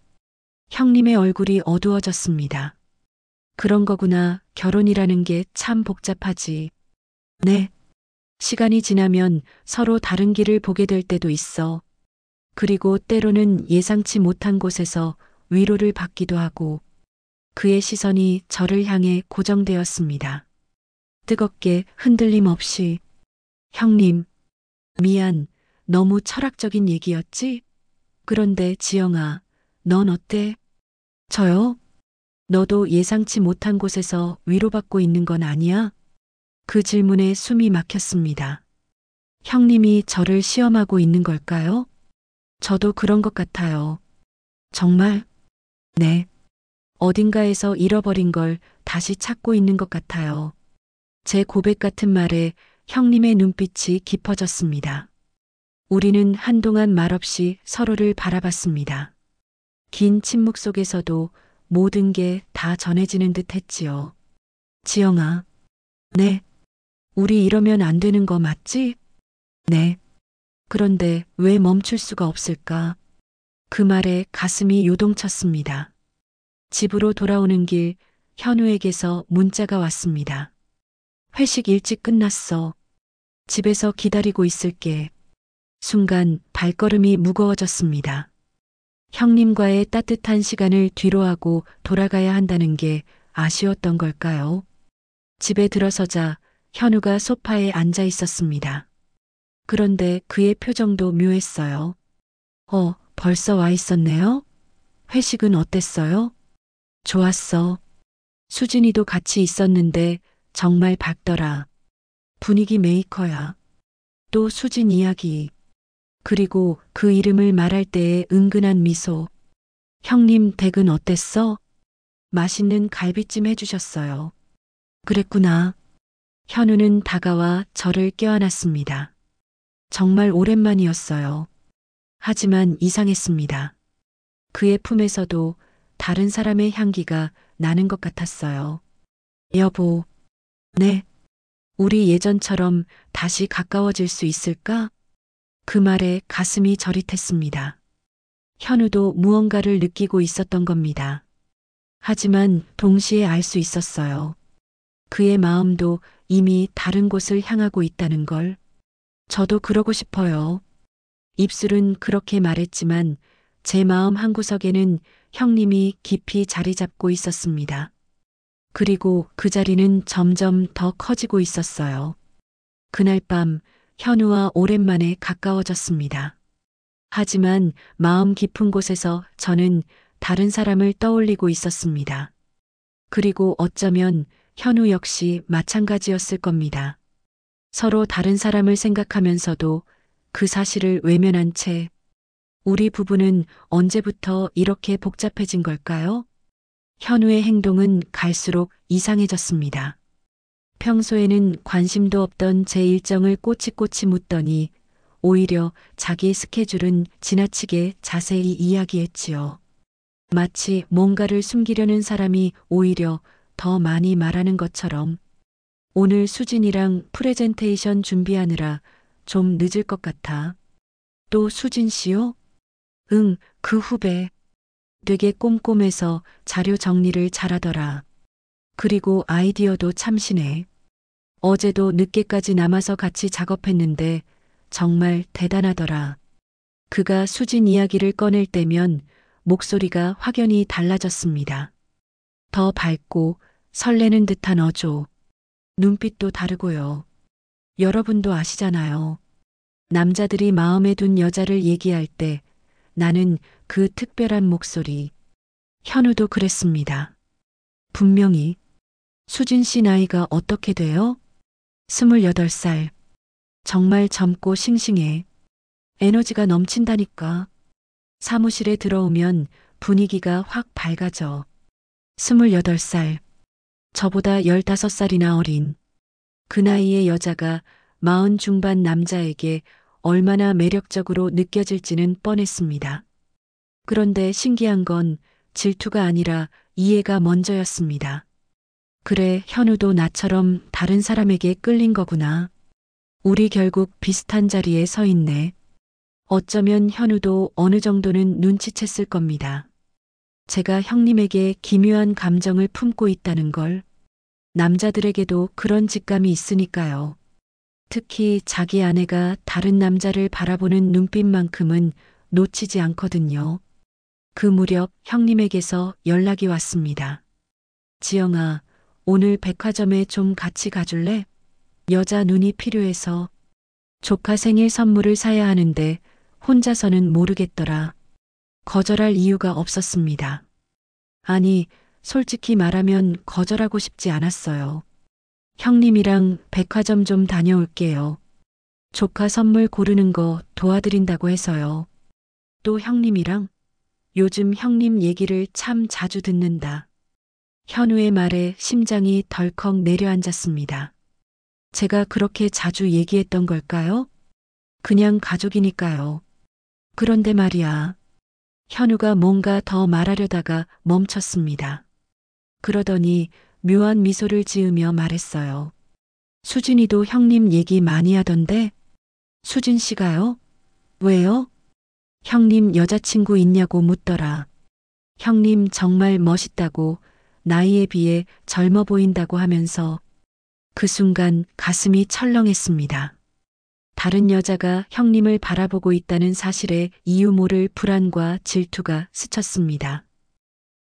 형님의 얼굴이 어두워졌습니다. 그런 거구나. 결혼이라는 게 참 복잡하지. 네. 시간이 지나면 서로 다른 길을 보게 될 때도 있어. 그리고 때로는 예상치 못한 곳에서 위로를 받기도 하고. 그의 시선이 저를 향해 고정되었습니다. 뜨겁게 흔들림 없이. 형님, 미안. 너무 철학적인 얘기였지? 그런데 지영아, 넌 어때? 저요? 너도 예상치 못한 곳에서 위로받고 있는 건 아니야? 그 질문에 숨이 막혔습니다. 형님이 저를 시험하고 있는 걸까요? 저도 그런 것 같아요. 정말? 네. 어딘가에서 잃어버린 걸 다시 찾고 있는 것 같아요. 제 고백 같은 말에 형님의 눈빛이 깊어졌습니다. 우리는 한동안 말없이 서로를 바라봤습니다. 긴 침묵 속에서도 모든 게 다 전해지는 듯 했지요. 지영아. 네. 우리 이러면 안 되는 거 맞지? 네. 그런데 왜 멈출 수가 없을까? 그 말에 가슴이 요동쳤습니다. 집으로 돌아오는 길 현우에게서 문자가 왔습니다. 회식 일찍 끝났어. 집에서 기다리고 있을게. 순간 발걸음이 무거워졌습니다. 형님과의 따뜻한 시간을 뒤로하고 돌아가야 한다는 게 아쉬웠던 걸까요? 집에 들어서자 현우가 소파에 앉아 있었습니다. 그런데 그의 표정도 묘했어요. 벌써 와 있었네요? 회식은 어땠어요? 좋았어. 수진이도 같이 있었는데 정말 밝더라. 분위기 메이커야. 또 수진 이야기. 그리고 그 이름을 말할 때의 은근한 미소. 형님 댁은 어땠어? 맛있는 갈비찜 해주셨어요. 그랬구나. 현우는 다가와 저를 껴안았습니다. 정말 오랜만이었어요. 하지만 이상했습니다. 그의 품에서도 다른 사람의 향기가 나는 것 같았어요. 여보. 네. 우리 예전처럼 다시 가까워질 수 있을까? 그 말에 가슴이 저릿했습니다. 현우도 무언가를 느끼고 있었던 겁니다. 하지만 동시에 알 수 있었어요. 그의 마음도 이미 다른 곳을 향하고 있다는 걸. 저도 그러고 싶어요. 입술은 그렇게 말했지만 제 마음 한구석에는 형님이 깊이 자리 잡고 있었습니다. 그리고 그 자리는 점점 더 커지고 있었어요. 그날 밤 현우와 오랜만에 가까워졌습니다. 하지만 마음 깊은 곳에서 저는 다른 사람을 떠올리고 있었습니다. 그리고 어쩌면 현우 역시 마찬가지였을 겁니다. 서로 다른 사람을 생각하면서도 그 사실을 외면한 채 우리 부부는 언제부터 이렇게 복잡해진 걸까요? 현우의 행동은 갈수록 이상해졌습니다. 평소에는 관심도 없던 제 일정을 꼬치꼬치 묻더니 오히려 자기 스케줄은 지나치게 자세히 이야기했지요. 마치 뭔가를 숨기려는 사람이 오히려 더 많이 말하는 것처럼. 오늘 수진이랑 프레젠테이션 준비하느라 좀 늦을 것 같아. 또 수진 씨요? 응, 그 후배. 되게 꼼꼼해서 자료 정리를 잘하더라. 그리고 아이디어도 참신해. 어제도 늦게까지 남아서 같이 작업했는데 정말 대단하더라. 그가 수진 이야기를 꺼낼 때면 목소리가 확연히 달라졌습니다. 더 밝고 설레는 듯한 어조. 눈빛도 다르고요. 여러분도 아시잖아요. 남자들이 마음에 둔 여자를 얘기할 때 나는 그 특별한 목소리. 현우도 그랬습니다. 분명히. 수진 씨 나이가 어떻게 돼요? 28살. 정말 젊고 싱싱해. 에너지가 넘친다니까. 사무실에 들어오면 분위기가 확 밝아져. 28살. 저보다 15살이나 어린. 그 나이의 여자가 40 중반 남자에게 얼마나 매력적으로 느껴질지는 뻔했습니다. 그런데 신기한 건 질투가 아니라 이해가 먼저였습니다. 그래, 현우도 나처럼 다른 사람에게 끌린 거구나. 우리 결국 비슷한 자리에 서 있네. 어쩌면 현우도 어느 정도는 눈치챘을 겁니다. 제가 형님에게 기묘한 감정을 품고 있다는 걸. 남자들에게도 그런 직감이 있으니까요. 특히 자기 아내가 다른 남자를 바라보는 눈빛만큼은 놓치지 않거든요. 그 무렵 형님에게서 연락이 왔습니다. 지영아, 오늘 백화점에 좀 같이 가줄래? 여자 눈이 필요해서. 조카 생일 선물을 사야 하는데 혼자서는 모르겠더라. 거절할 이유가 없었습니다. 아니, 솔직히 말하면 거절하고 싶지 않았어요. 형님이랑 백화점 좀 다녀올게요. 조카 선물 고르는 거 도와드린다고 해서요. 또 형님이랑? 요즘 형님 얘기를 참 자주 듣는다. 현우의 말에 심장이 덜컥 내려앉았습니다. 제가 그렇게 자주 얘기했던 걸까요? 그냥 가족이니까요. 그런데 말이야. 현우가 뭔가 더 말하려다가 멈췄습니다. 그러더니 묘한 미소를 지으며 말했어요. 수진이도 형님 얘기 많이 하던데? 수진 씨가요? 왜요? 형님 여자친구 있냐고 묻더라. 형님 정말 멋있다고, 나이에 비해 젊어 보인다고 하면서 그 순간 가슴이 철렁했습니다. 다른 여자가 형님을 바라보고 있다는 사실에 이유 모를 불안과 질투가 스쳤습니다.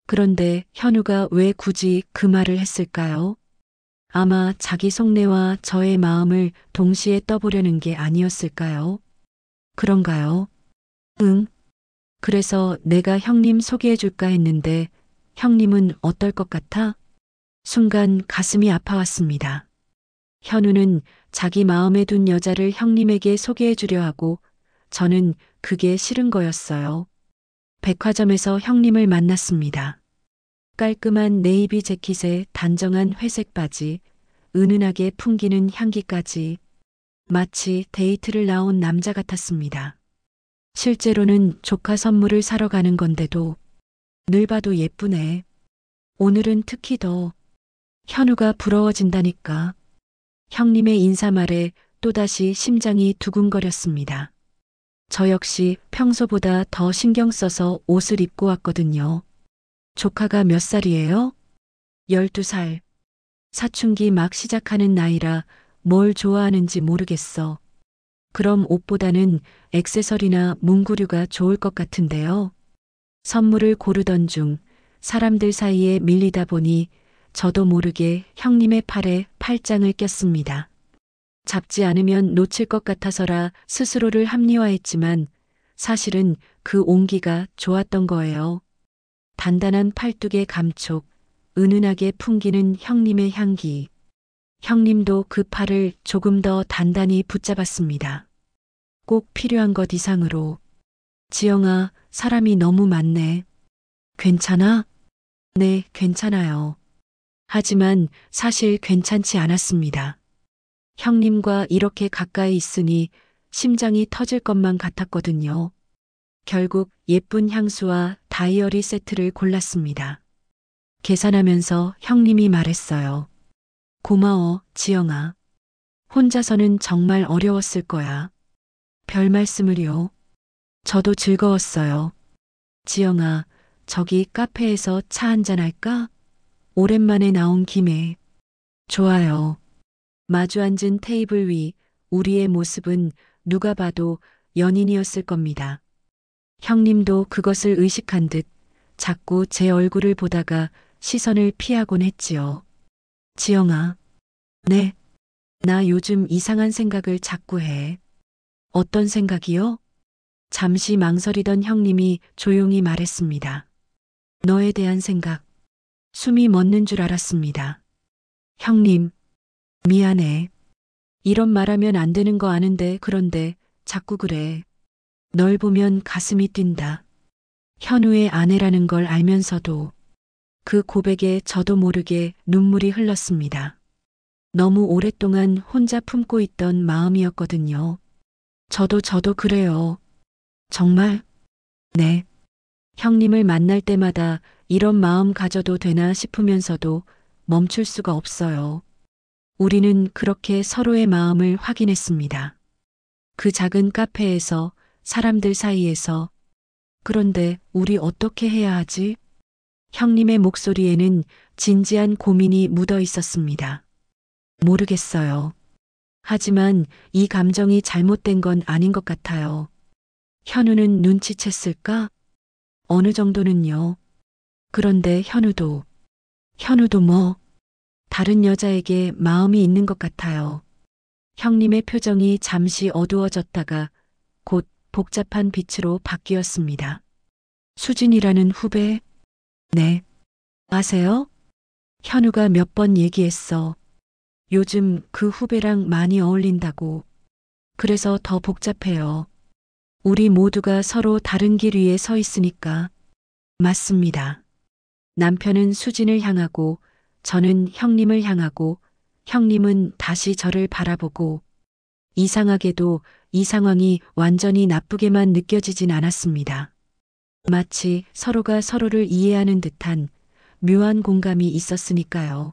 그런데 현우가 왜 굳이 그 말을 했을까요? 아마 자기 속내와 저의 마음을 동시에 떠보려는 게 아니었을까요? 그런가요? 응. 그래서 내가 형님 소개해 줄까 했는데 형님은 어떨 것 같아? 순간 가슴이 아파왔습니다. 현우는 자기 마음에 둔 여자를 형님에게 소개해 주려 하고 저는 그게 싫은 거였어요. 백화점에서 형님을 만났습니다. 깔끔한 네이비 재킷에 단정한 회색 바지, 은은하게 풍기는 향기까지 마치 데이트를 나온 남자 같았습니다. 실제로는 조카 선물을 사러 가는 건데도 늘 봐도 예쁘네. 오늘은 특히 더 현우가 부러워진다니까. 형님의 인사말에 또다시 심장이 두근거렸습니다. 저 역시 평소보다 더 신경 써서 옷을 입고 왔거든요. 조카가 몇 살이에요? 12살. 사춘기 막 시작하는 나이라 뭘 좋아하는지 모르겠어. 그럼 옷보다는 액세서리나 문구류가 좋을 것 같은데요. 선물을 고르던 중 사람들 사이에 밀리다 보니 저도 모르게 형님의 팔에 팔짱을 꼈습니다. 잡지 않으면 놓칠 것 같아서라 스스로를 합리화했지만 사실은 그 온기가 좋았던 거예요. 단단한 팔뚝의 감촉, 은은하게 풍기는 형님의 향기. 형님도 그 팔을 조금 더 단단히 붙잡았습니다. 꼭 필요한 것 이상으로. 지영아, 사람이 너무 많네. 괜찮아? 네, 괜찮아요. 하지만 사실 괜찮지 않았습니다. 형님과 이렇게 가까이 있으니 심장이 터질 것만 같았거든요. 결국 예쁜 향수와 다이어리 세트를 골랐습니다. 계산하면서 형님이 말했어요. 고마워, 지영아. 혼자서는 정말 어려웠을 거야. 별 말씀을요. 저도 즐거웠어요. 지영아, 저기 카페에서 차 한잔 할까? 오랜만에 나온 김에. 좋아요. 마주 앉은 테이블 위 우리의 모습은 누가 봐도 연인이었을 겁니다. 형님도 그것을 의식한 듯 자꾸 제 얼굴을 보다가 시선을 피하곤 했지요. 지영아. 네. 나 요즘 이상한 생각을 자꾸 해. 어떤 생각이요? 잠시 망설이던 형님이 조용히 말했습니다. 너에 대한 생각. 숨이 멎는 줄 알았습니다. 형님, 미안해. 이런 말하면 안 되는 거 아는데 그런데 자꾸 그래. 널 보면 가슴이 뛴다. 현우의 아내라는 걸 알면서도 그 고백에 저도 모르게 눈물이 흘렀습니다. 너무 오랫동안 혼자 품고 있던 마음이었거든요. 저도 그래요. 정말? 네. 형님을 만날 때마다 이런 마음 가져도 되나 싶으면서도 멈출 수가 없어요. 우리는 그렇게 서로의 마음을 확인했습니다. 그 작은 카페에서, 사람들 사이에서. 그런데 우리 어떻게 해야 하지? 형님의 목소리에는 진지한 고민이 묻어 있었습니다. 모르겠어요. 하지만 이 감정이 잘못된 건 아닌 것 같아요. 현우는 눈치챘을까? 어느 정도는요. 그런데 현우도 뭐, 다른 여자에게 마음이 있는 것 같아요. 형님의 표정이 잠시 어두워졌다가 곧 복잡한 빛으로 바뀌었습니다. 수진이라는 후배? 네. 아세요? 현우가 몇 번 얘기했어. 요즘 그 후배랑 많이 어울린다고. 그래서 더 복잡해요. 우리 모두가 서로 다른 길 위에 서 있으니까. 맞습니다. 남편은 수진을 향하고, 저는 형님을 향하고, 형님은 다시 저를 바라보고, 이상하게도 이 상황이 완전히 나쁘게만 느껴지진 않았습니다. 마치 서로가 서로를 이해하는 듯한 묘한 공감이 있었으니까요.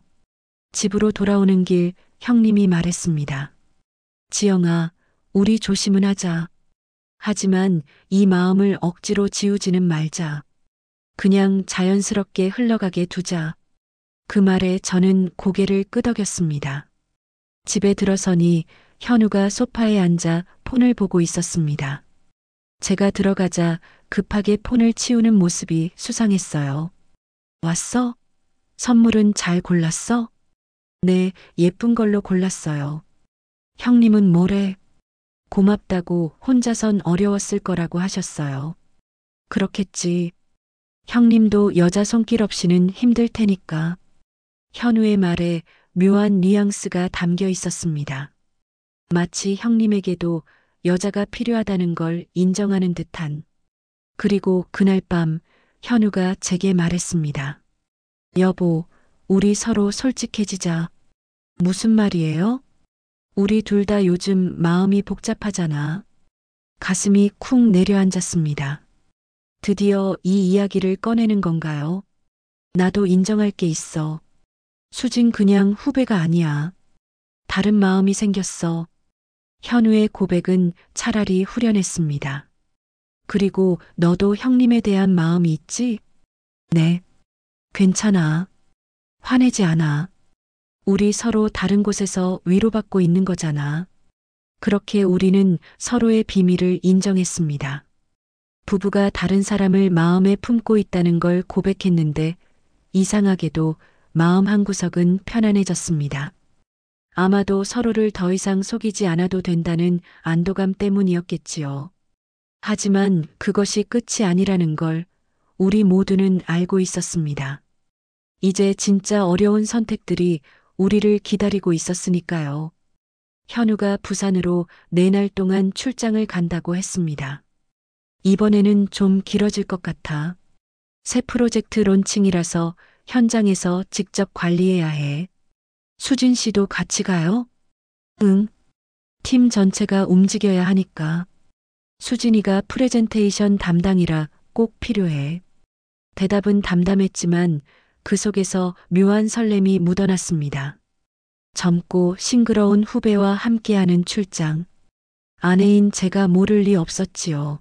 집으로 돌아오는 길 형님이 말했습니다. 지영아, 우리 조심은 하자. 하지만 이 마음을 억지로 지우지는 말자. 그냥 자연스럽게 흘러가게 두자. 그 말에 저는 고개를 끄덕였습니다. 집에 들어서니 현우가 소파에 앉아 폰을 보고 있었습니다. 제가 들어가자 급하게 폰을 치우는 모습이 수상했어요. 왔어? 선물은 잘 골랐어? 네, 예쁜 걸로 골랐어요. 형님은 뭐래? 고맙다고 혼자선 어려웠을 거라고 하셨어요. 그렇겠지. 형님도 여자 손길 없이는 힘들 테니까. 현우의 말에 묘한 뉘앙스가 담겨 있었습니다. 마치 형님에게도 여자가 필요하다는 걸 인정하는 듯한. 그리고 그날 밤 현우가 제게 말했습니다. 여보, 우리 서로 솔직해지자. 무슨 말이에요? 우리 둘 다 요즘 마음이 복잡하잖아. 가슴이 쿵 내려앉았습니다. 드디어 이 이야기를 꺼내는 건가요? 나도 인정할 게 있어. 수진 그냥 후배가 아니야. 다른 마음이 생겼어. 현우의 고백은 차라리 후련했습니다. 그리고 너도 형님에 대한 마음이 있지? 네. 괜찮아. 화내지 않아. 우리 서로 다른 곳에서 위로받고 있는 거잖아. 그렇게 우리는 서로의 비밀을 인정했습니다. 부부가 다른 사람을 마음에 품고 있다는 걸 고백했는데 이상하게도 마음 한구석은 편안해졌습니다. 아마도 서로를 더 이상 속이지 않아도 된다는 안도감 때문이었겠지요. 하지만 그것이 끝이 아니라는 걸 우리 모두는 알고 있었습니다. 이제 진짜 어려운 선택들이 우리를 기다리고 있었으니까요. 현우가 부산으로 4날 동안 출장을 간다고 했습니다. 이번에는 좀 길어질 것 같아. 새 프로젝트 론칭이라서 현장에서 직접 관리해야 해. 수진 씨도 같이 가요? 응. 팀 전체가 움직여야 하니까. 수진이가 프레젠테이션 담당이라 꼭 필요해. 대답은 담담했지만 그 속에서 묘한 설렘이 묻어났습니다. 젊고 싱그러운 후배와 함께하는 출장. 아내인 제가 모를 리 없었지요.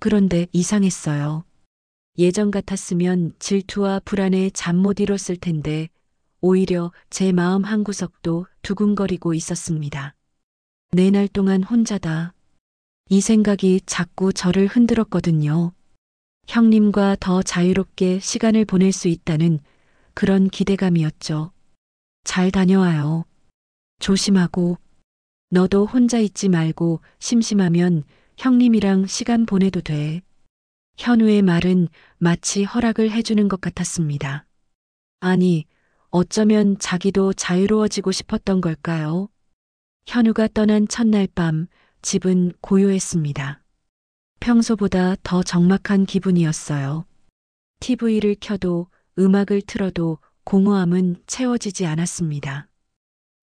그런데 이상했어요. 예전 같았으면 질투와 불안에 잠 못 이뤘을 텐데 오히려 제 마음 한구석도 두근거리고 있었습니다. 4날 동안 혼자다. 이 생각이 자꾸 저를 흔들었거든요. 형님과 더 자유롭게 시간을 보낼 수 있다는 그런 기대감이었죠. 잘 다녀와요. 조심하고. 너도 혼자 있지 말고 심심하면 형님이랑 시간 보내도 돼. 현우의 말은 마치 허락을 해주는 것 같았습니다. 아니, 어쩌면 자기도 자유로워지고 싶었던 걸까요? 현우가 떠난 첫날 밤 집은 고요했습니다. 평소보다 더 적막한 기분이었어요. TV를 켜도 음악을 틀어도 공허함은 채워지지 않았습니다.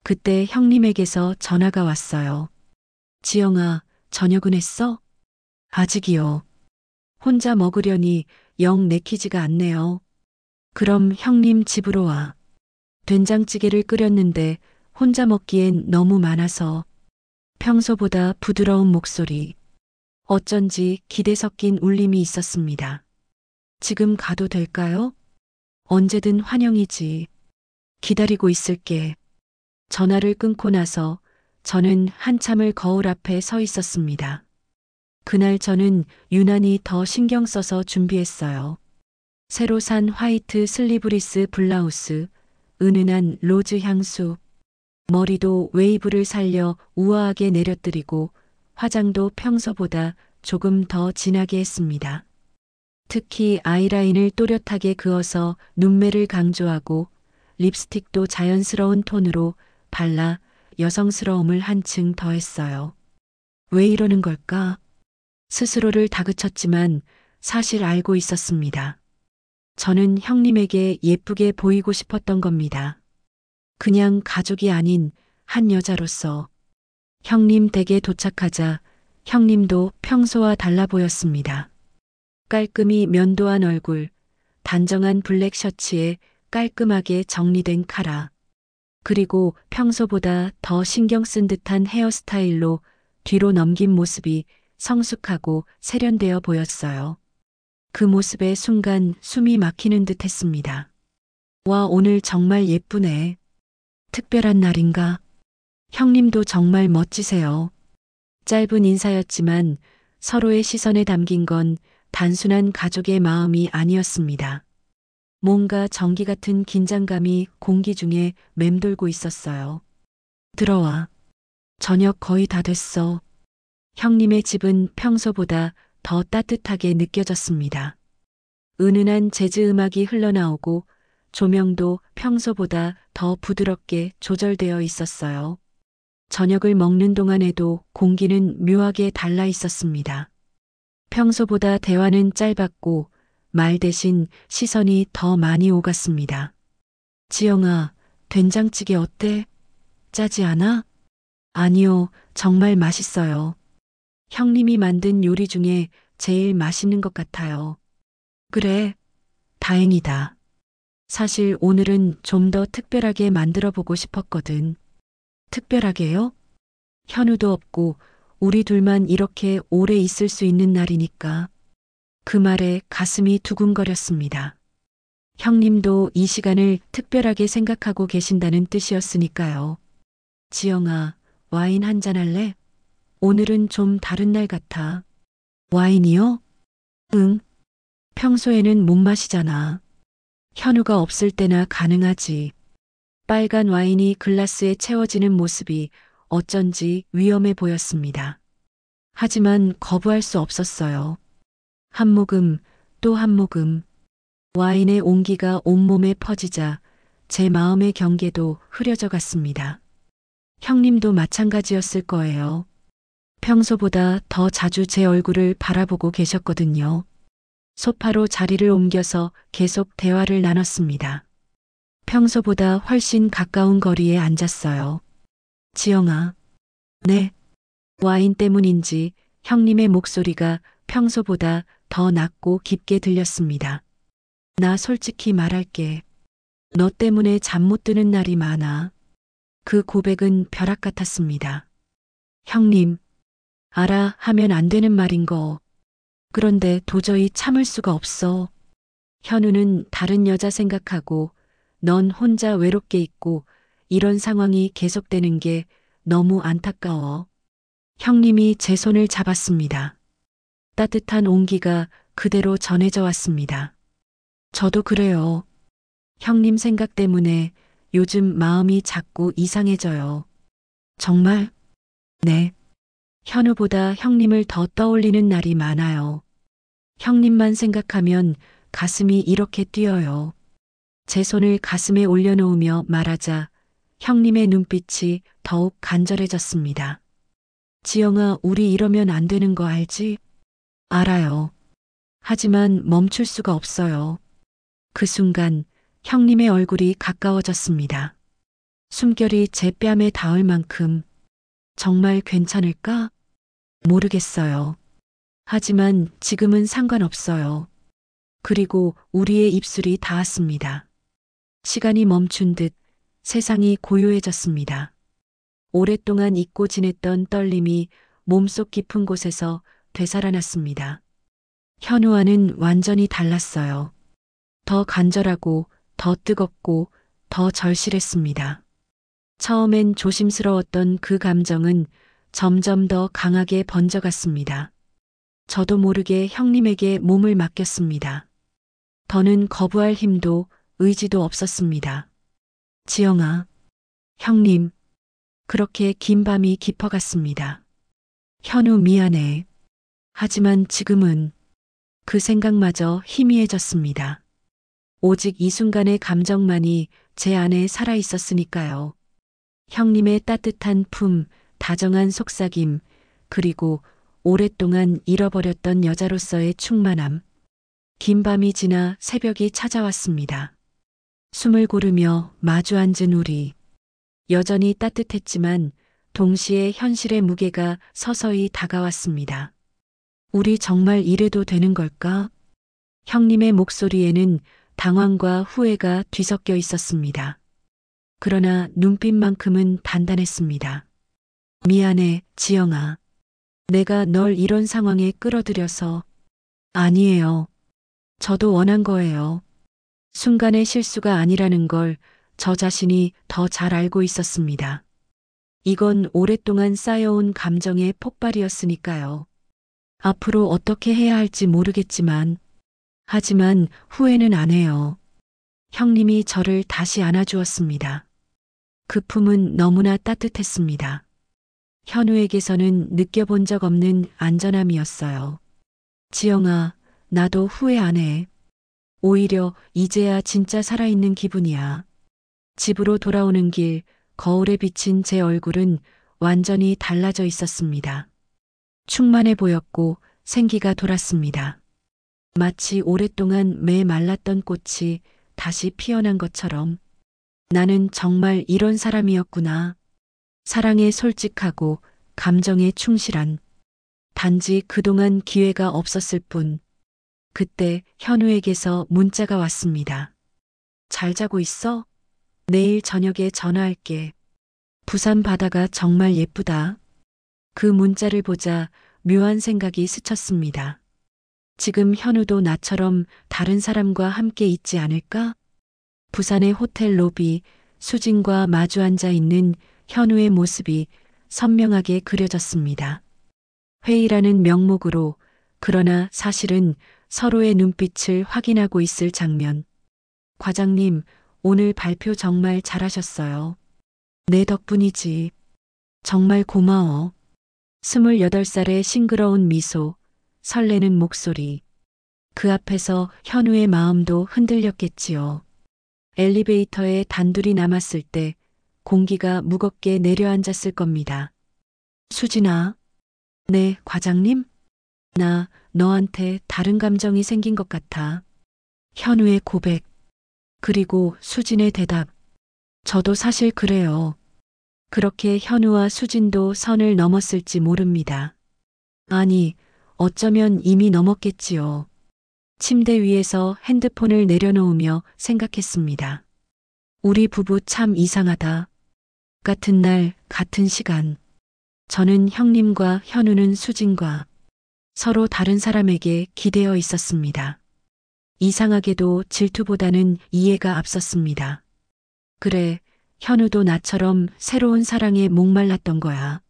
그때 형님에게서 전화가 왔어요. 지영아, 저녁은 했어? 아직이요. 혼자 먹으려니 영 내키지가 않네요. 그럼 형님 집으로 와. 된장찌개를 끓였는데 혼자 먹기엔 너무 많아서. 평소보다 부드러운 목소리. 어쩐지 기대 섞인 울림이 있었습니다. 지금 가도 될까요? 언제든 환영이지. 기다리고 있을게. 전화를 끊고 나서 저는 한참을 거울 앞에 서 있었습니다. 그날 저는 유난히 더 신경 써서 준비했어요. 새로 산 화이트 슬리브리스 블라우스, 은은한 로즈 향수, 머리도 웨이브를 살려 우아하게 내려뜨리고 화장도 평소보다 조금 더 진하게 했습니다. 특히 아이라인을 또렷하게 그어서 눈매를 강조하고 립스틱도 자연스러운 톤으로 발라 여성스러움을 한층 더했어요. 왜 이러는 걸까? 스스로를 다그쳤지만 사실 알고 있었습니다. 저는 형님에게 예쁘게 보이고 싶었던 겁니다. 그냥 가족이 아닌 한 여자로서. 형님 댁에 도착하자 형님도 평소와 달라 보였습니다. 깔끔히 면도한 얼굴, 단정한 블랙 셔츠에 깔끔하게 정리된 카라. 그리고 평소보다 더 신경 쓴 듯한 헤어스타일로 뒤로 넘긴 모습이 성숙하고 세련되어 보였어요. 그 모습에 순간 숨이 막히는 듯 했습니다. 와, 오늘 정말 예쁘네. 특별한 날인가? 형님도 정말 멋지세요. 짧은 인사였지만 서로의 시선에 담긴 건 단순한 가족의 마음이 아니었습니다. 뭔가 전기 같은 긴장감이 공기 중에 맴돌고 있었어요. 들어와. 저녁 거의 다 됐어. 형님의 집은 평소보다 더 따뜻하게 느껴졌습니다. 은은한 재즈 음악이 흘러나오고 조명도 평소보다 더 부드럽게 조절되어 있었어요. 저녁을 먹는 동안에도 공기는 묘하게 달라 있었습니다. 평소보다 대화는 짧았고 말 대신 시선이 더 많이 오갔습니다. 지영아, 된장찌개 어때? 짜지 않아? 아니요, 정말 맛있어요. 형님이 만든 요리 중에 제일 맛있는 것 같아요. 그래, 다행이다. 사실 오늘은 좀 더 특별하게 만들어 보고 싶었거든. 특별하게요? 현우도 없고 우리 둘만 이렇게 오래 있을 수 있는 날이니까. 그 말에 가슴이 두근거렸습니다. 형님도 이 시간을 특별하게 생각하고 계신다는 뜻이었으니까요. 지영아, 와인 한잔 할래? 오늘은 좀 다른 날 같아. 와인이요? 응. 평소에는 못 마시잖아. 현우가 없을 때나 가능하지. 빨간 와인이 글라스에 채워지는 모습이 어쩐지 위험해 보였습니다. 하지만 거부할 수 없었어요. 한 모금, 또 한 모금. 와인의 온기가 온몸에 퍼지자 제 마음의 경계도 흐려져 갔습니다. 형님도 마찬가지였을 거예요. 평소보다 더 자주 제 얼굴을 바라보고 계셨거든요. 소파로 자리를 옮겨서 계속 대화를 나눴습니다. 평소보다 훨씬 가까운 거리에 앉았어요. 지영아. 네. 와인 때문인지 형님의 목소리가 평소보다 더 낮고 깊게 들렸습니다. 나 솔직히 말할게. 너 때문에 잠 못 드는 날이 많아. 그 고백은 벼락 같았습니다. 형님, 알아 하면 안 되는 말인 거. 그런데 도저히 참을 수가 없어. 현우는 다른 여자 생각하고 넌 혼자 외롭게 있고 이런 상황이 계속되는 게 너무 안타까워. 형님이 제 손을 잡았습니다. 따뜻한 온기가 그대로 전해져 왔습니다. 저도 그래요. 형님 생각 때문에 요즘 마음이 자꾸 이상해져요. 정말? 네. 현우보다 형님을 더 떠올리는 날이 많아요. 형님만 생각하면 가슴이 이렇게 뛰어요. 제 손을 가슴에 올려놓으며 말하자 형님의 눈빛이 더욱 간절해졌습니다. 지영아, 우리 이러면 안 되는 거 알지? 알아요. 하지만 멈출 수가 없어요. 그 순간 형님의 얼굴이 가까워졌습니다. 숨결이 제 뺨에 닿을 만큼. 정말 괜찮을까? 모르겠어요. 하지만 지금은 상관없어요. 그리고 우리의 입술이 닿았습니다. 시간이 멈춘 듯 세상이 고요해졌습니다. 오랫동안 잊고 지냈던 떨림이 몸속 깊은 곳에서 되살아났습니다. 현우와는 완전히 달랐어요. 더 간절하고 더 뜨겁고 더 절실했습니다. 처음엔 조심스러웠던 그 감정은 점점 더 강하게 번져갔습니다. 저도 모르게 형님에게 몸을 맡겼습니다. 더는 거부할 힘도 의지도 없었습니다. 지영아, 형님, 그렇게 긴 밤이 깊어갔습니다. 현우 미안해. 하지만 지금은 그 생각마저 희미해졌습니다. 오직 이 순간의 감정만이 제 안에 살아 있었으니까요. 형님의 따뜻한 품, 다정한 속삭임, 그리고 오랫동안 잃어버렸던 여자로서의 충만함. 긴 밤이 지나 새벽이 찾아왔습니다. 숨을 고르며 마주 앉은 우리. 여전히 따뜻했지만 동시에 현실의 무게가 서서히 다가왔습니다. 우리 정말 이래도 되는 걸까? 형님의 목소리에는 당황과 후회가 뒤섞여 있었습니다. 그러나 눈빛만큼은 단단했습니다. 미안해, 지영아. 내가 널 이런 상황에 끌어들여서. 아니에요. 저도 원한 거예요. 순간의 실수가 아니라는 걸 저 자신이 더 잘 알고 있었습니다. 이건 오랫동안 쌓여온 감정의 폭발이었으니까요. 앞으로 어떻게 해야 할지 모르겠지만, 하지만 후회는 안 해요. 형님이 저를 다시 안아주었습니다. 그 품은 너무나 따뜻했습니다. 현우에게서는 느껴본 적 없는 안전함이었어요. 지영아, 나도 후회 안 해. 오히려 이제야 진짜 살아있는 기분이야. 집으로 돌아오는 길, 거울에 비친 제 얼굴은 완전히 달라져 있었습니다. 충만해 보였고 생기가 돌았습니다. 마치 오랫동안 매 말랐던 꽃이 다시 피어난 것처럼 나는 정말 이런 사람이었구나. 사랑에 솔직하고 감정에 충실한. 단지 그동안 기회가 없었을 뿐. 그때 현우에게서 문자가 왔습니다. 잘 자고 있어? 내일 저녁에 전화할게. 부산 바다가 정말 예쁘다. 그 문자를 보자 묘한 생각이 스쳤습니다. 지금 현우도 나처럼 다른 사람과 함께 있지 않을까? 부산의 호텔 로비, 수진과 마주 앉아 있는 현우의 모습이 선명하게 그려졌습니다. 회의라는 명목으로, 그러나 사실은 서로의 눈빛을 확인하고 있을 장면. 과장님, 오늘 발표 정말 잘하셨어요. 내 덕분이지. 정말 고마워. 28살의 싱그러운 미소, 설레는 목소리. 그 앞에서 현우의 마음도 흔들렸겠지요. 엘리베이터에 단둘이 남았을 때 공기가 무겁게 내려앉았을 겁니다. 수진아. 네, 과장님? 나 너한테 다른 감정이 생긴 것 같아. 현우의 고백. 그리고 수진의 대답. 저도 사실 그래요. 그렇게 현우와 수진도 선을 넘었을지 모릅니다. 아니, 어쩌면 이미 넘었겠지요. 침대 위에서 핸드폰을 내려놓으며 생각했습니다. 우리 부부 참 이상하다. 같은 날, 같은 시간. 저는 형님과 현우는 수진과 서로 다른 사람에게 기대어 있었습니다. 이상하게도 질투보다는 이해가 앞섰습니다. 그래, 현우도 나처럼 새로운 사랑에 목말랐던 거야.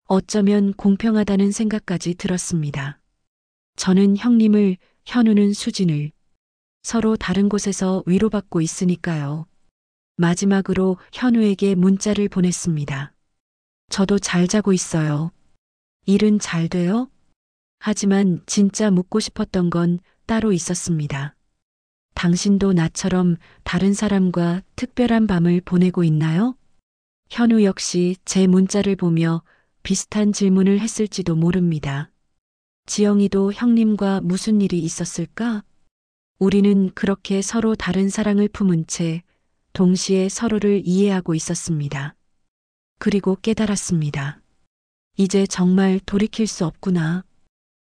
어쩌면 공평하다는 생각까지 들었습니다. 저는 형님을, 현우는 수진을 서로 다른 곳에서 위로받고 있으니까요. 마지막으로 현우에게 문자를 보냈습니다. 저도 잘 자고 있어요. 일은 잘 돼요? 하지만 진짜 묻고 싶었던 건 따로 있었습니다. 당신도 나처럼 다른 사람과 특별한 밤을 보내고 있나요? 현우 역시 제 문자를 보며 비슷한 질문을 했을지도 모릅니다. 지영이도 형님과 무슨 일이 있었을까? 우리는 그렇게 서로 다른 사랑을 품은 채 동시에 서로를 이해하고 있었습니다. 그리고 깨달았습니다. 이제 정말 돌이킬 수 없구나.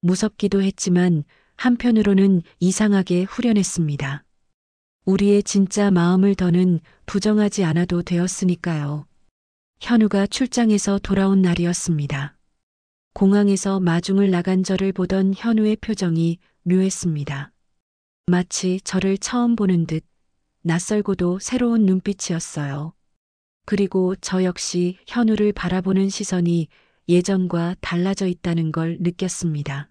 무섭기도 했지만 한편으로는 이상하게 후련했습니다. 우리의 진짜 마음을 더는 부정하지 않아도 되었으니까요. 현우가 출장에서 돌아온 날이었습니다. 공항에서 마중을 나간 저를 보던 현우의 표정이 묘했습니다. 마치 저를 처음 보는 듯 낯설고도 새로운 눈빛이었어요. 그리고 저 역시 현우를 바라보는 시선이 예전과 달라져 있다는 걸 느꼈습니다.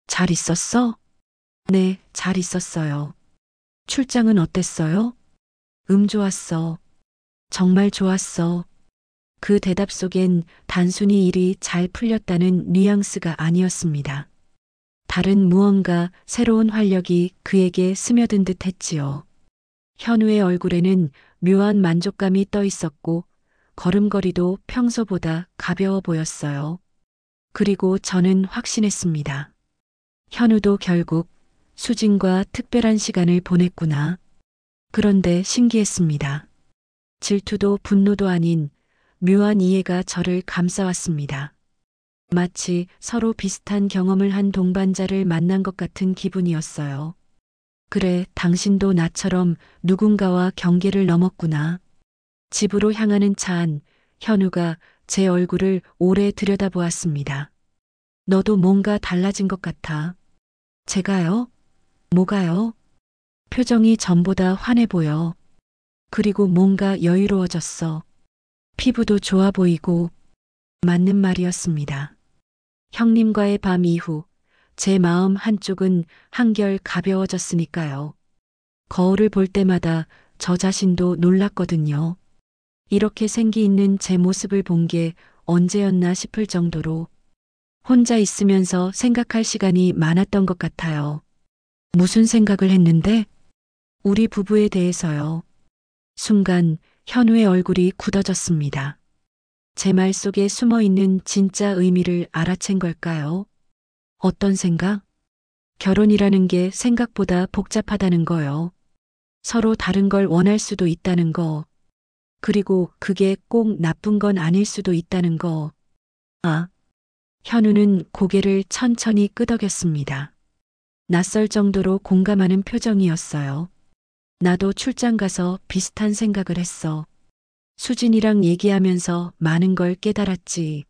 잘 있었어? 네, 잘 있었어요. 출장은 어땠어요? 좋았어. 정말 좋았어. 그 대답 속엔 단순히 일이 잘 풀렸다는 뉘앙스가 아니었습니다. 다른 무언가 새로운 활력이 그에게 스며든 듯 했지요. 현우의 얼굴에는 묘한 만족감이 떠 있었고 걸음걸이도 평소보다 가벼워 보였어요. 그리고 저는 확신했습니다. 현우도 결국 수진과 특별한 시간을 보냈구나. 그런데 신기했습니다. 질투도 분노도 아닌 묘한 이해가 저를 감싸왔습니다. 마치 서로 비슷한 경험을 한 동반자를 만난 것 같은 기분이었어요. 그래, 당신도 나처럼 누군가와 경계를 넘었구나. 집으로 향하는 차 안, 현우가 제 얼굴을 오래 들여다보았습니다. 너도 뭔가 달라진 것 같아. 제가요? 뭐가요? 표정이 전보다 환해 보여. 그리고 뭔가 여유로워졌어. 피부도 좋아 보이고. 맞는 말이었습니다. 형님과의 밤 이후 제 마음 한쪽은 한결 가벼워졌으니까요. 거울을 볼 때마다 저 자신도 놀랐거든요. 이렇게 생기 있는 제 모습을 본 게 언제였나 싶을 정도로 혼자 있으면서 생각할 시간이 많았던 것 같아요. 무슨 생각을 했는데? 우리 부부에 대해서요. 순간 현우의 얼굴이 굳어졌습니다. 제 말 속에 숨어 있는 진짜 의미를 알아챈 걸까요? 어떤 생각? 결혼이라는 게 생각보다 복잡하다는 거요. 서로 다른 걸 원할 수도 있다는 거. 그리고 그게 꼭 나쁜 건 아닐 수도 있다는 거. 아, 현우는 고개를 천천히 끄덕였습니다. 낯설 정도로 공감하는 표정이었어요. 나도 출장 가서 비슷한 생각을 했어. 수진이랑 얘기하면서 많은 걸 깨달았지.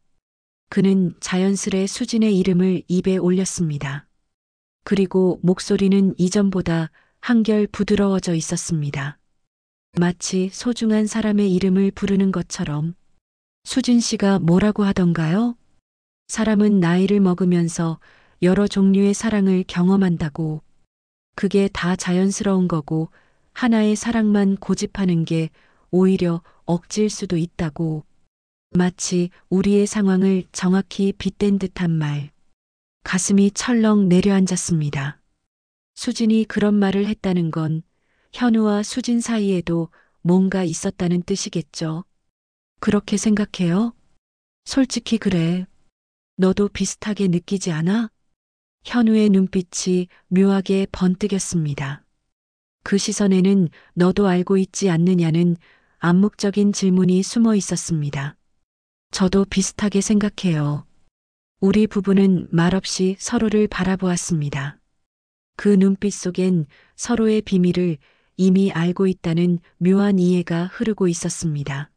그는 자연스레 수진의 이름을 입에 올렸습니다. 그리고 목소리는 이전보다 한결 부드러워져 있었습니다. 마치 소중한 사람의 이름을 부르는 것처럼. 수진 씨가 뭐라고 하던가요? 사람은 나이를 먹으면서 여러 종류의 사랑을 경험한다고. 그게 다 자연스러운 거고 하나의 사랑만 고집하는 게 오히려 억지일 수도 있다고. 마치 우리의 상황을 정확히 빗댄 듯한 말. 가슴이 철렁 내려앉았습니다. 수진이 그런 말을 했다는 건 현우와 수진 사이에도 뭔가 있었다는 뜻이겠죠. 그렇게 생각해요? 솔직히 그래. 너도 비슷하게 느끼지 않아? 현우의 눈빛이 묘하게 번뜩였습니다. 그 시선에는 너도 알고 있지 않느냐는 암묵적인 질문이 숨어 있었습니다. 저도 비슷하게 생각해요. 우리 부부는 말없이 서로를 바라보았습니다. 그 눈빛 속엔 서로의 비밀을 이미 알고 있다는 묘한 이해가 흐르고 있었습니다.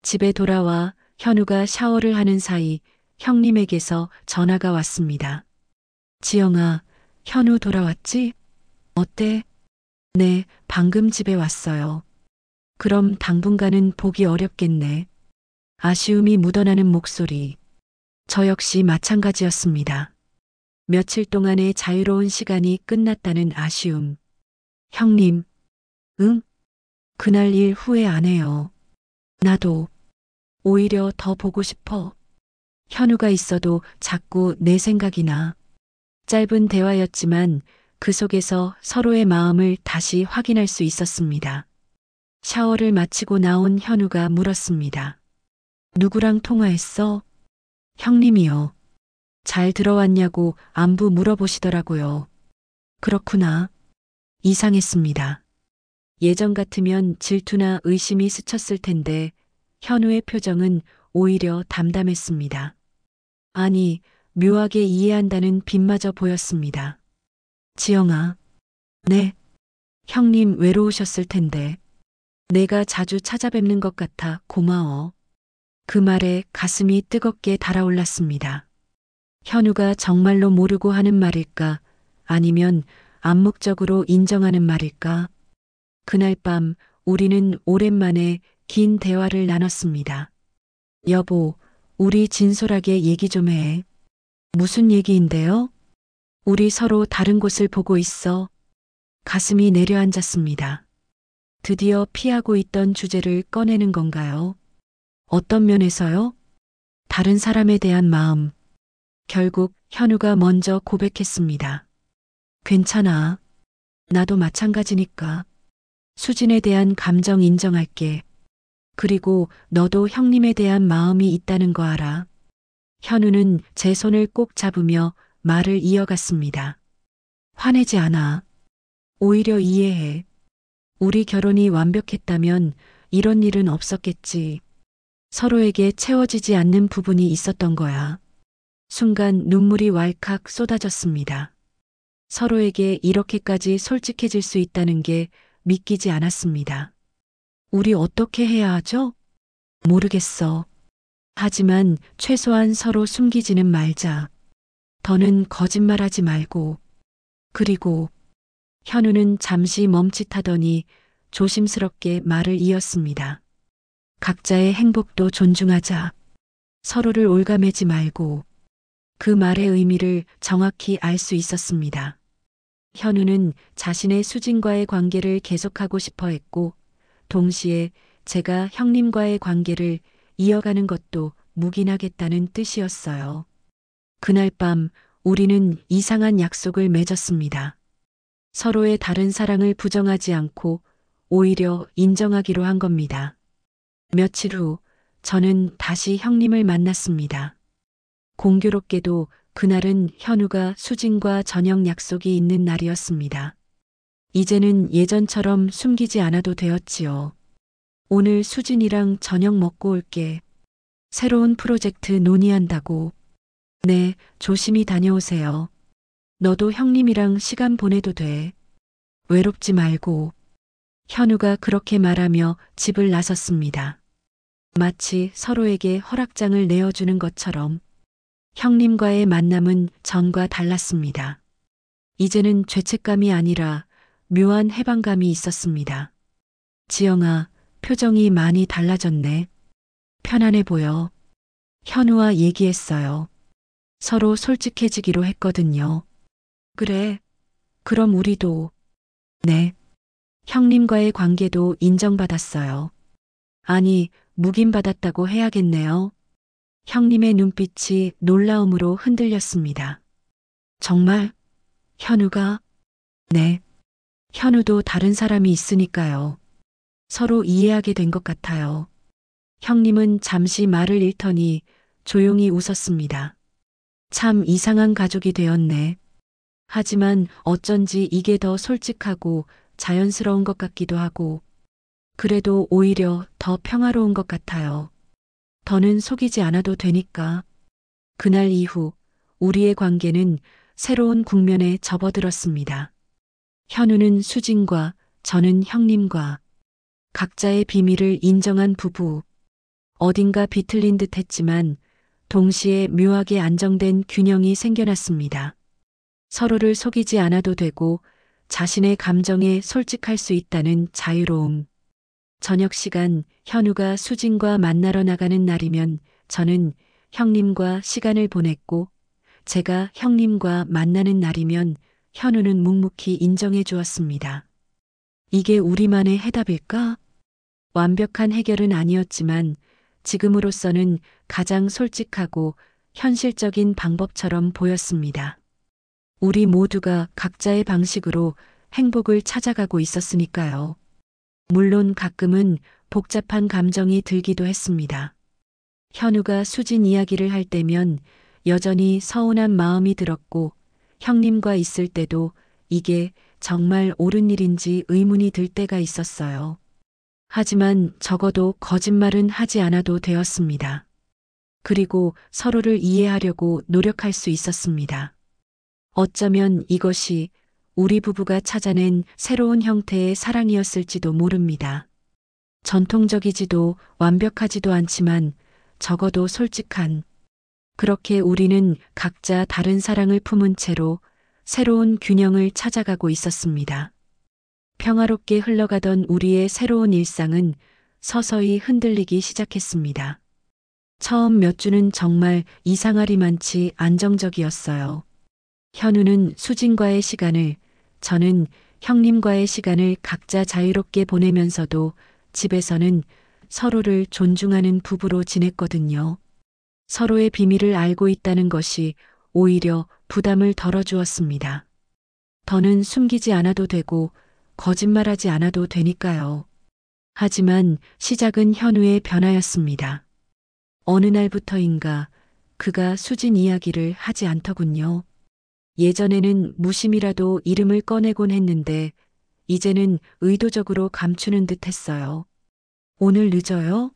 집에 돌아와 현우가 샤워를 하는 사이 형님에게서 전화가 왔습니다. 지영아, 현우 돌아왔지? 어때? 네, 방금 집에 왔어요. 그럼 당분간은 보기 어렵겠네. 아쉬움이 묻어나는 목소리. 저 역시 마찬가지였습니다. 며칠 동안의 자유로운 시간이 끝났다는 아쉬움. 형님, 응? 그날 일 후회 안 해요. 나도 오히려 더 보고 싶어. 현우가 있어도 자꾸 내 생각이 나. 짧은 대화였지만 그 속에서 서로의 마음을 다시 확인할 수 있었습니다. 샤워를 마치고 나온 현우가 물었습니다. 누구랑 통화했어? 형님이요. 잘 들어왔냐고 안부 물어보시더라고요. 그렇구나. 이상했습니다. 예전 같으면 질투나 의심이 스쳤을 텐데 현우의 표정은 오히려 담담했습니다. 아니, 묘하게 이해한다는 빛마저 보였습니다. 지영아. 네. 형님 외로우셨을 텐데. 내가 자주 찾아뵙는 것 같아 고마워. 그 말에 가슴이 뜨겁게 달아올랐습니다. 현우가 정말로 모르고 하는 말일까? 아니면 암묵적으로 인정하는 말일까? 그날 밤 우리는 오랜만에 긴 대화를 나눴습니다. 여보, 우리 진솔하게 얘기 좀 해. 무슨 얘기인데요? 우리 서로 다른 곳을 보고 있어. 가슴이 내려앉았습니다. 드디어 피하고 있던 주제를 꺼내는 건가요? 어떤 면에서요? 다른 사람에 대한 마음. 결국 현우가 먼저 고백했습니다. 괜찮아. 나도 마찬가지니까. 수진에 대한 감정 인정할게. 그리고 너도 형님에 대한 마음이 있다는 거 알아. 현우는 제 손을 꼭 잡으며 말을 이어갔습니다. 화내지 않아. 오히려 이해해. 우리 결혼이 완벽했다면 이런 일은 없었겠지. 서로에게 채워지지 않는 부분이 있었던 거야. 순간 눈물이 왈칵 쏟아졌습니다. 서로에게 이렇게까지 솔직해질 수 있다는 게 믿기지 않았습니다. 우리 어떻게 해야 하죠? 모르겠어. 하지만 최소한 서로 숨기지는 말자. 더는 거짓말하지 말고. 그리고 현우는 잠시 멈칫하더니 조심스럽게 말을 이었습니다. 각자의 행복도 존중하자. 서로를 올가매지 말고. 그 말의 의미를 정확히 알 수 있었습니다. 현우는 자신의 수진과의 관계를 계속하고 싶어 했고, 동시에 제가 형님과의 관계를 이어가는 것도 묵인하겠다는 뜻이었어요. 그날 밤 우리는 이상한 약속을 맺었습니다. 서로의 다른 사랑을 부정하지 않고 오히려 인정하기로 한 겁니다. 며칠 후 저는 다시 형님을 만났습니다. 공교롭게도 그날은 현우가 수진과 저녁 약속이 있는 날이었습니다. 이제는 예전처럼 숨기지 않아도 되었지요. 오늘 수진이랑 저녁 먹고 올게. 새로운 프로젝트 논의한다고. 네, 조심히 다녀오세요. 너도 형님이랑 시간 보내도 돼. 외롭지 말고. 현우가 그렇게 말하며 집을 나섰습니다. 마치 서로에게 허락장을 내어주는 것처럼 형님과의 만남은 전과 달랐습니다. 이제는 죄책감이 아니라 묘한 해방감이 있었습니다. 지영아, 표정이 많이 달라졌네. 편안해 보여. 현우와 얘기했어요. 서로 솔직해지기로 했거든요. 그래. 그럼 우리도. 네. 형님과의 관계도 인정받았어요. 아니, 묵인받았다고 해야겠네요. 형님의 눈빛이 놀라움으로 흔들렸습니다. 정말? 현우가? 네. 현우도 다른 사람이 있으니까요. 서로 이해하게 된 것 같아요. 형님은 잠시 말을 잃더니 조용히 웃었습니다. 참 이상한 가족이 되었네. 하지만 어쩐지 이게 더 솔직하고 자연스러운 것 같기도 하고, 그래도 오히려 더 평화로운 것 같아요. 더는 속이지 않아도 되니까. 그날 이후 우리의 관계는 새로운 국면에 접어들었습니다. 현우는 수진과 저는 형님과 각자의 비밀을 인정한 부부. 어딘가 비틀린 듯 했지만 동시에 묘하게 안정된 균형이 생겨났습니다. 서로를 속이지 않아도 되고 자신의 감정에 솔직할 수 있다는 자유로움. 저녁 시간 현우가 수진과 만나러 나가는 날이면 저는 형님과 시간을 보냈고, 제가 형님과 만나는 날이면 현우는 묵묵히 인정해 주었습니다. 이게 우리만의 해답일까? 완벽한 해결은 아니었지만 지금으로서는 가장 솔직하고 현실적인 방법처럼 보였습니다. 우리 모두가 각자의 방식으로 행복을 찾아가고 있었으니까요. 물론 가끔은 복잡한 감정이 들기도 했습니다. 현우가 수진 이야기를 할 때면 여전히 서운한 마음이 들었고, 형님과 있을 때도 이게 정말 옳은 일인지 의문이 들 때가 있었어요. 하지만 적어도 거짓말은 하지 않아도 되었습니다. 그리고 서로를 이해하려고 노력할 수 있었습니다. 어쩌면 이것이 우리 부부가 찾아낸 새로운 형태의 사랑이었을지도 모릅니다. 전통적이지도 완벽하지도 않지만 적어도 솔직한, 그렇게 우리는 각자 다른 사랑을 품은 채로 새로운 균형을 찾아가고 있었습니다. 평화롭게 흘러가던 우리의 새로운 일상은 서서히 흔들리기 시작했습니다. 처음 몇 주는 정말 이상하리만치 안정적이었어요. 현우는 수진과의 시간을, 저는 형님과의 시간을 각자 자유롭게 보내면서도 집에서는 서로를 존중하는 부부로 지냈거든요. 서로의 비밀을 알고 있다는 것이 오히려 부담을 덜어주었습니다. 더는 숨기지 않아도 되고 거짓말하지 않아도 되니까요. 하지만 시작은 현우의 변화였습니다. 어느 날부터인가 그가 수진 이야기를 하지 않더군요. 예전에는 무심이라도 이름을 꺼내곤 했는데 이제는 의도적으로 감추는 듯 했어요. 오늘 늦어요?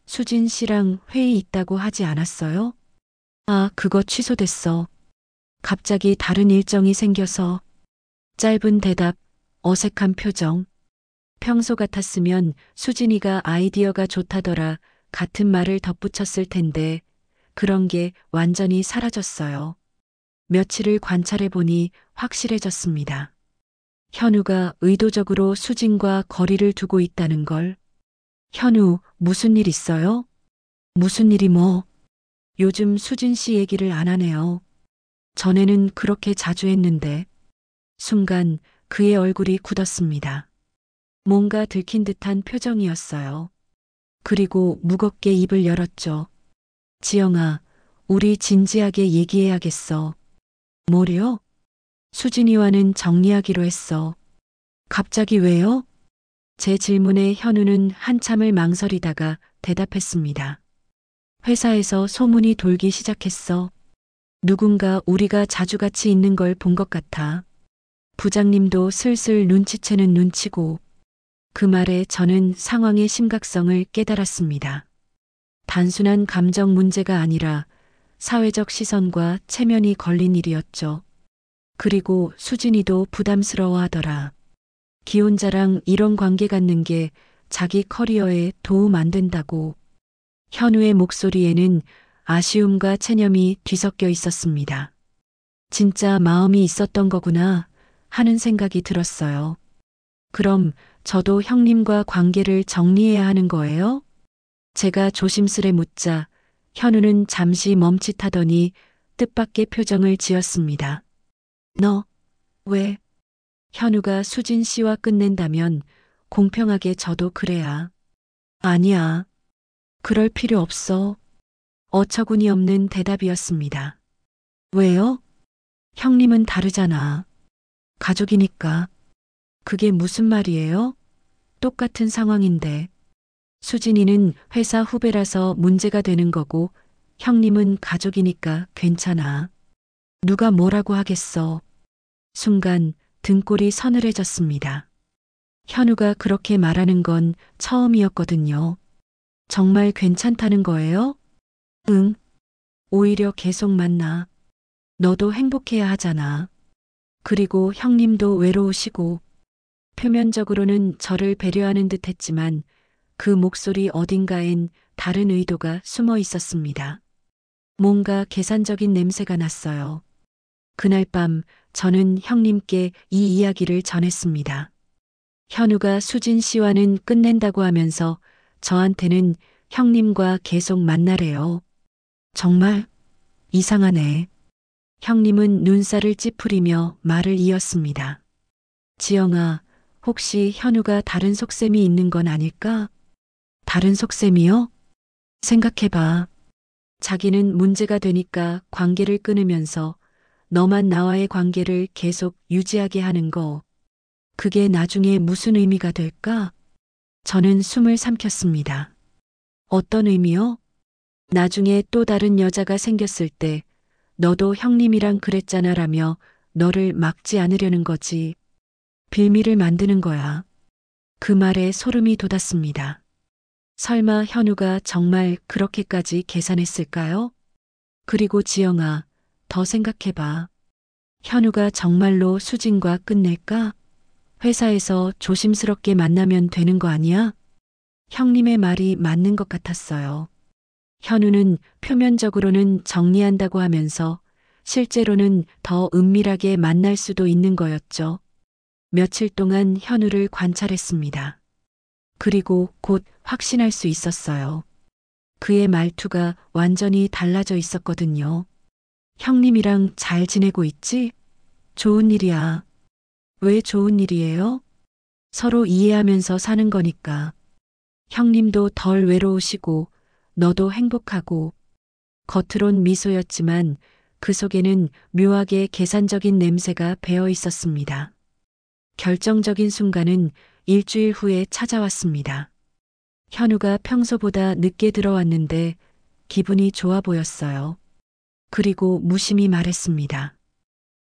수진 씨랑 회의 있다고 하지 않았어요? 아, 그거 취소됐어. 갑자기 다른 일정이 생겨서. 짧은 대답, 어색한 표정. 평소 같았으면 수진이가 아이디어가 좋다더라 같은 말을 덧붙였을 텐데 그런 게 완전히 사라졌어요. 며칠을 관찰해 보니 확실해졌습니다. 현우가 의도적으로 수진과 거리를 두고 있다는 걸. 현우, 무슨 일 있어요? 무슨 일이 뭐? 요즘 수진 씨 얘기를 안 하네요. 전에는 그렇게 자주 했는데. 순간 그의 얼굴이 굳었습니다. 뭔가 들킨 듯한 표정이었어요. 그리고 무겁게 입을 열었죠. 지영아, 우리 진지하게 얘기해야겠어. 뭐래요? 수진이와는 정리하기로 했어. 갑자기 왜요? 제 질문에 현우는 한참을 망설이다가 대답했습니다. 회사에서 소문이 돌기 시작했어. 누군가 우리가 자주 같이 있는 걸 본 것 같아. 부장님도 슬슬 눈치채는 눈치고. 그 말에 저는 상황의 심각성을 깨달았습니다. 단순한 감정 문제가 아니라 사회적 시선과 체면이 걸린 일이었죠. 그리고 수진이도 부담스러워하더라. 기혼자랑 이런 관계 갖는 게 자기 커리어에 도움 안 된다고. 현우의 목소리에는 아쉬움과 체념이 뒤섞여 있었습니다. 진짜 마음이 있었던 거구나 하는 생각이 들었어요. 그럼 저도 형님과 관계를 정리해야 하는 거예요? 제가 조심스레 묻자 현우는 잠시 멈칫하더니 뜻밖의 표정을 지었습니다. 너, 왜? 현우가 수진 씨와 끝낸다면 공평하게 저도 그래야. 아니야. 그럴 필요 없어. 어처구니 없는 대답이었습니다. 왜요? 형님은 다르잖아. 가족이니까. 그게 무슨 말이에요? 똑같은 상황인데. 수진이는 회사 후배라서 문제가 되는 거고 형님은 가족이니까 괜찮아. 누가 뭐라고 하겠어. 순간 등골이 서늘해졌습니다. 현우가 그렇게 말하는 건 처음이었거든요. 정말 괜찮다는 거예요? 응. 오히려 계속 만나. 너도 행복해야 하잖아. 그리고 형님도 외로우시고. 표면적으로는 저를 배려하는 듯 했지만 그 목소리 어딘가엔 다른 의도가 숨어 있었습니다. 뭔가 계산적인 냄새가 났어요. 그날 밤 저는 형님께 이 이야기를 전했습니다. 현우가 수진 씨와는 끝낸다고 하면서 저한테는 형님과 계속 만나래요. 정말 이상하네. 형님은 눈살을 찌푸리며 말을 이었습니다. 지영아, 혹시 현우가 다른 속셈이 있는 건 아닐까? 다른 속셈이요? 생각해봐. 자기는 문제가 되니까 관계를 끊으면서 너만 나와의 관계를 계속 유지하게 하는 거. 그게 나중에 무슨 의미가 될까? 저는 숨을 삼켰습니다. 어떤 의미요? 나중에 또 다른 여자가 생겼을 때 너도 형님이랑 그랬잖아 라며 너를 막지 않으려는 거지. 빌미를 만드는 거야. 그 말에 소름이 돋았습니다. 설마 현우가 정말 그렇게까지 계산했을까요? 그리고 지영아, 더 생각해봐. 현우가 정말로 수진과 끝낼까? 회사에서 조심스럽게 만나면 되는 거 아니야? 형님의 말이 맞는 것 같았어요. 현우는 표면적으로는 정리한다고 하면서 실제로는 더 은밀하게 만날 수도 있는 거였죠. 며칠 동안 현우를 관찰했습니다. 그리고 곧 확신할 수 있었어요. 그의 말투가 완전히 달라져 있었거든요. 형님이랑 잘 지내고 있지? 좋은 일이야. 왜 좋은 일이에요? 서로 이해하면서 사는 거니까. 형님도 덜 외로우시고 너도 행복하고. 겉으론 미소였지만 그 속에는 묘하게 계산적인 냄새가 배어 있었습니다. 결정적인 순간은 일주일 후에 찾아왔습니다. 현우가 평소보다 늦게 들어왔는데 기분이 좋아 보였어요. 그리고 무심히 말했습니다.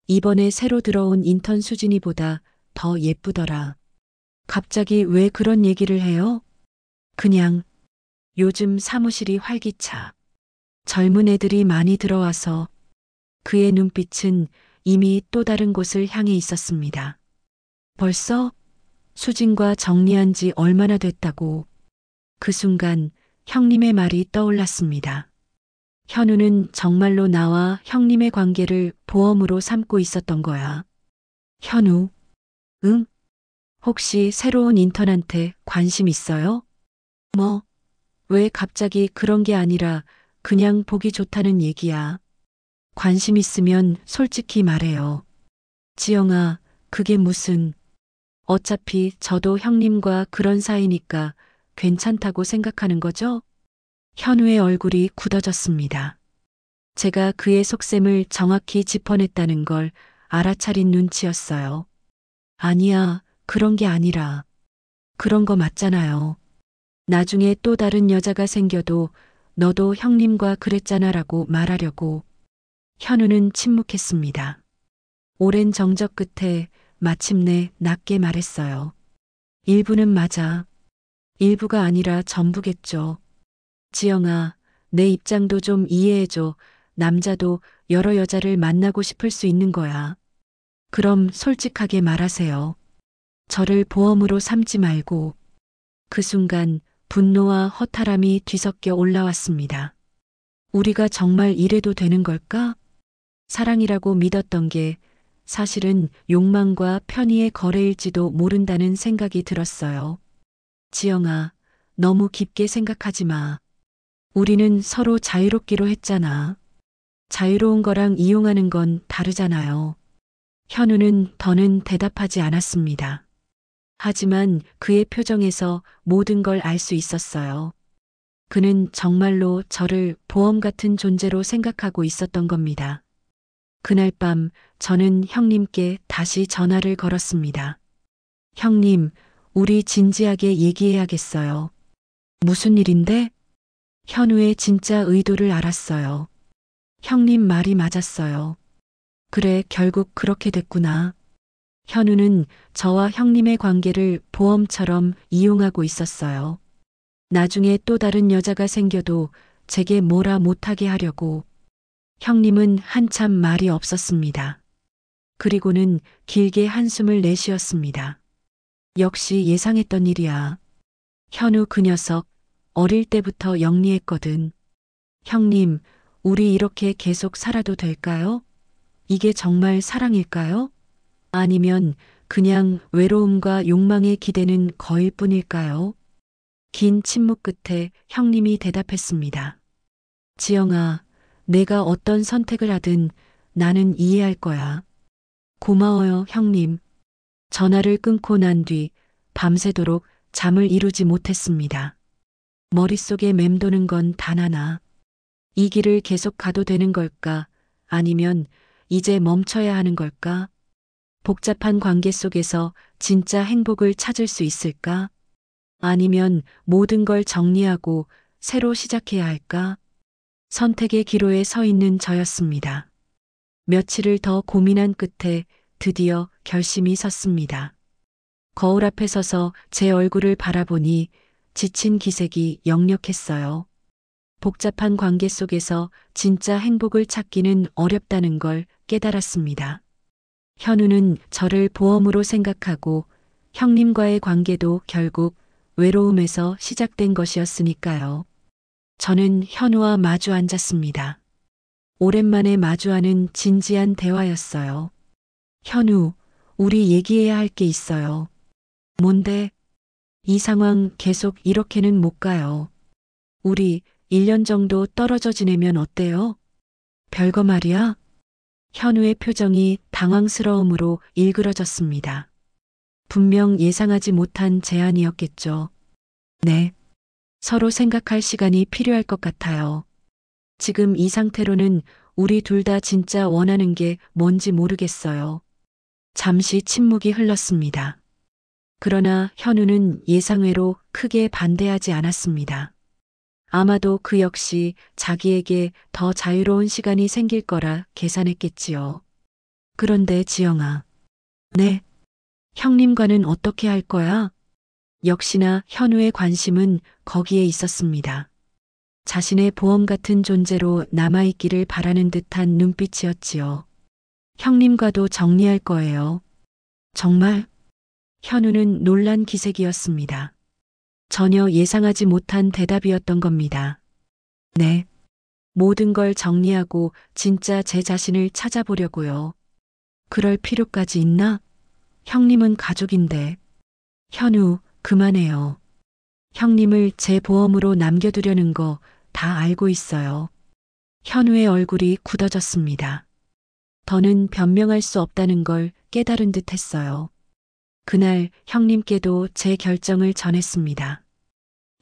이번에 새로 들어온 인턴 수진이보다 더 예쁘더라. 갑자기 왜 그런 얘기를 해요? 그냥 요즘 사무실이 활기차. 젊은 애들이 많이 들어와서. 그의 눈빛은 이미 또 다른 곳을 향해 있었습니다. 벌써? 수진과 정리한 지 얼마나 됐다고. 그 순간 형님의 말이 떠올랐습니다. 현우는 정말로 나와 형님의 관계를 보험으로 삼고 있었던 거야. 현우, 응? 혹시 새로운 인턴한테 관심 있어요? 뭐, 왜 갑자기 그런 게 아니라 그냥 보기 좋다는 얘기야. 관심 있으면 솔직히 말해요. 지영아, 그게 무슨. 어차피 저도 형님과 그런 사이니까 괜찮다고 생각하는 거죠? 현우의 얼굴이 굳어졌습니다. 제가 그의 속셈을 정확히 짚어냈다는 걸 알아차린 눈치였어요. 아니야, 그런 게 아니라. 그런 거 맞잖아요. 나중에 또 다른 여자가 생겨도 너도 형님과 그랬잖아라고 말하려고. 현우는 침묵했습니다. 오랜 정적 끝에 마침내 낮게 말했어요. 일부는 맞아. 일부가 아니라 전부겠죠. 지영아, 내 입장도 좀 이해해줘. 남자도 여러 여자를 만나고 싶을 수 있는 거야. 그럼 솔직하게 말하세요. 저를 보험으로 삼지 말고. 그 순간 분노와 허탈함이 뒤섞여 올라왔습니다. 우리가 정말 이래도 되는 걸까? 사랑이라고 믿었던 게 사실은 욕망과 편의의 거래일지도 모른다는 생각이 들었어요. 지영아, 너무 깊게 생각하지 마. 우리는 서로 자유롭기로 했잖아. 자유로운 거랑 이용하는 건 다르잖아요. 현우는 더는 대답하지 않았습니다. 하지만 그의 표정에서 모든 걸 알 수 있었어요. 그는 정말로 저를 보험 같은 존재로 생각하고 있었던 겁니다. 그날 밤 저는 형님께 다시 전화를 걸었습니다. 형님, 우리 진지하게 얘기해야겠어요. 무슨 일인데? 현우의 진짜 의도를 알았어요. 형님 말이 맞았어요. 그래, 결국 그렇게 됐구나. 현우는 저와 형님의 관계를 보험처럼 이용하고 있었어요. 나중에 또 다른 여자가 생겨도 제게 뭐라 못하게 하려고. 형님은 한참 말이 없었습니다. 그리고는 길게 한숨을 내쉬었습니다. 역시 예상했던 일이야. 현우 그 녀석 어릴 때부터 영리했거든. 형님, 우리 이렇게 계속 살아도 될까요? 이게 정말 사랑일까요? 아니면 그냥 외로움과 욕망에 기대는 거일 뿐일까요? 긴 침묵 끝에 형님이 대답했습니다. 지영아, 내가 어떤 선택을 하든 나는 이해할 거야. 고마워요, 형님. 전화를 끊고 난 뒤 밤새도록 잠을 이루지 못했습니다. 머릿속에 맴도는 건 단 하나. 이 길을 계속 가도 되는 걸까? 아니면 이제 멈춰야 하는 걸까? 복잡한 관계 속에서 진짜 행복을 찾을 수 있을까? 아니면 모든 걸 정리하고 새로 시작해야 할까? 선택의 기로에 서 있는 저였습니다. 며칠을 더 고민한 끝에 드디어 결심이 섰습니다. 거울 앞에 서서 제 얼굴을 바라보니 지친 기색이 역력했어요. 복잡한 관계 속에서 진짜 행복을 찾기는 어렵다는 걸 깨달았습니다. 현우는 저를 보험으로 생각하고 형님과의 관계도 결국 외로움에서 시작된 것이었으니까요. 저는 현우와 마주 앉았습니다. 오랜만에 마주하는 진지한 대화였어요. 현우, 우리 얘기해야 할 게 있어요. 뭔데? 이 상황 계속 이렇게는 못 가요. 우리 1년 정도 떨어져 지내면 어때요? 별거 말이야? 현우의 표정이 당황스러움으로 일그러졌습니다. 분명 예상하지 못한 제안이었겠죠. 네. 서로 생각할 시간이 필요할 것 같아요. 지금 이 상태로는 우리 둘 다 진짜 원하는 게 뭔지 모르겠어요. 잠시 침묵이 흘렀습니다. 그러나 현우는 예상외로 크게 반대하지 않았습니다. 아마도 그 역시 자기에게 더 자유로운 시간이 생길 거라 계산했겠지요. 그런데 지영아. 네. 형님과는 어떻게 할 거야? 역시나 현우의 관심은 거기에 있었습니다. 자신의 보험 같은 존재로 남아있기를 바라는 듯한 눈빛이었지요. 형님과도 정리할 거예요. 정말? 현우는 놀란 기색이었습니다. 전혀 예상하지 못한 대답이었던 겁니다. 네. 모든 걸 정리하고 진짜 제 자신을 찾아보려고요. 그럴 필요까지 있나? 형님은 가족인데. 현우, 그만해요. 형님을 제 보험으로 남겨두려는 거 다 알고 있어요. 현우의 얼굴이 굳어졌습니다. 더는 변명할 수 없다는 걸 깨달은 듯 했어요. 그날 형님께도 제 결정을 전했습니다.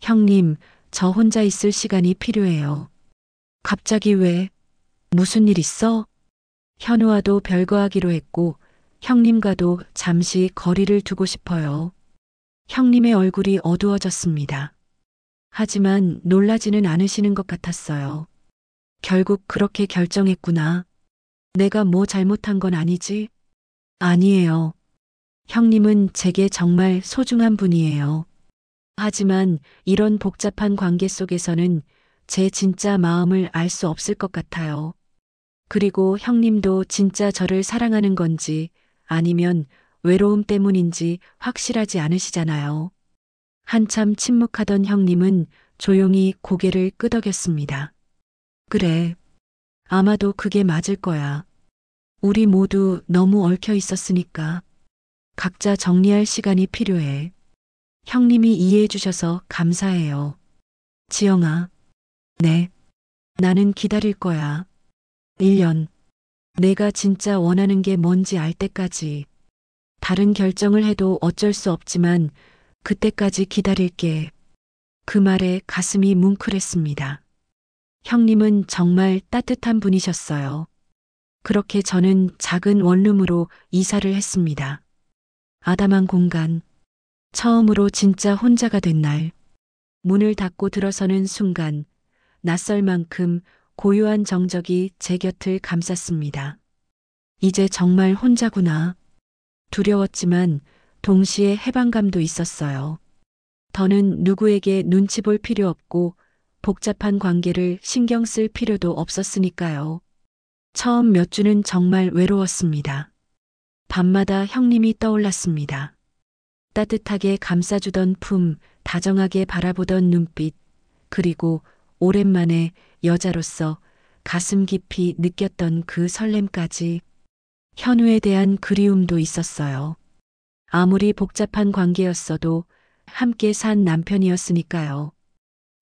형님, 저 혼자 있을 시간이 필요해요. 갑자기 왜? 무슨 일 있어? 현우와도 별거하기로 했고 형님과도 잠시 거리를 두고 싶어요. 형님의 얼굴이 어두워졌습니다. 하지만 놀라지는 않으시는 것 같았어요. 결국 그렇게 결정했구나. 내가 뭐 잘못한 건 아니지? 아니에요. 형님은 제게 정말 소중한 분이에요. 하지만 이런 복잡한 관계 속에서는 제 진짜 마음을 알 수 없을 것 같아요. 그리고 형님도 진짜 저를 사랑하는 건지 아니면 외로움 때문인지 확실하지 않으시잖아요. 한참 침묵하던 형님은 조용히 고개를 끄덕였습니다. 그래. 아마도 그게 맞을 거야. 우리 모두 너무 얽혀 있었으니까. 각자 정리할 시간이 필요해. 형님이 이해해 주셔서 감사해요. 지영아. 네. 나는 기다릴 거야. 1년. 내가 진짜 원하는 게 뭔지 알 때까지. 다른 결정을 해도 어쩔 수 없지만 그때까지 기다릴게. 그 말에 가슴이 뭉클했습니다. 형님은 정말 따뜻한 분이셨어요. 그렇게 저는 작은 원룸으로 이사를 했습니다. 아담한 공간. 처음으로 진짜 혼자가 된 날. 문을 닫고 들어서는 순간 낯설 만큼 고요한 정적이 제 곁을 감쌌습니다. 이제 정말 혼자구나. 두려웠지만 동시에 해방감도 있었어요. 더는 누구에게 눈치 볼 필요 없고 복잡한 관계를 신경 쓸 필요도 없었으니까요. 처음 몇 주는 정말 외로웠습니다. 밤마다 형님이 떠올랐습니다. 따뜻하게 감싸주던 품, 다정하게 바라보던 눈빛, 그리고 오랜만에 여자로서 가슴 깊이 느꼈던 그 설렘까지. 현우에 대한 그리움도 있었어요. 아무리 복잡한 관계였어도 함께 산 남편이었으니까요.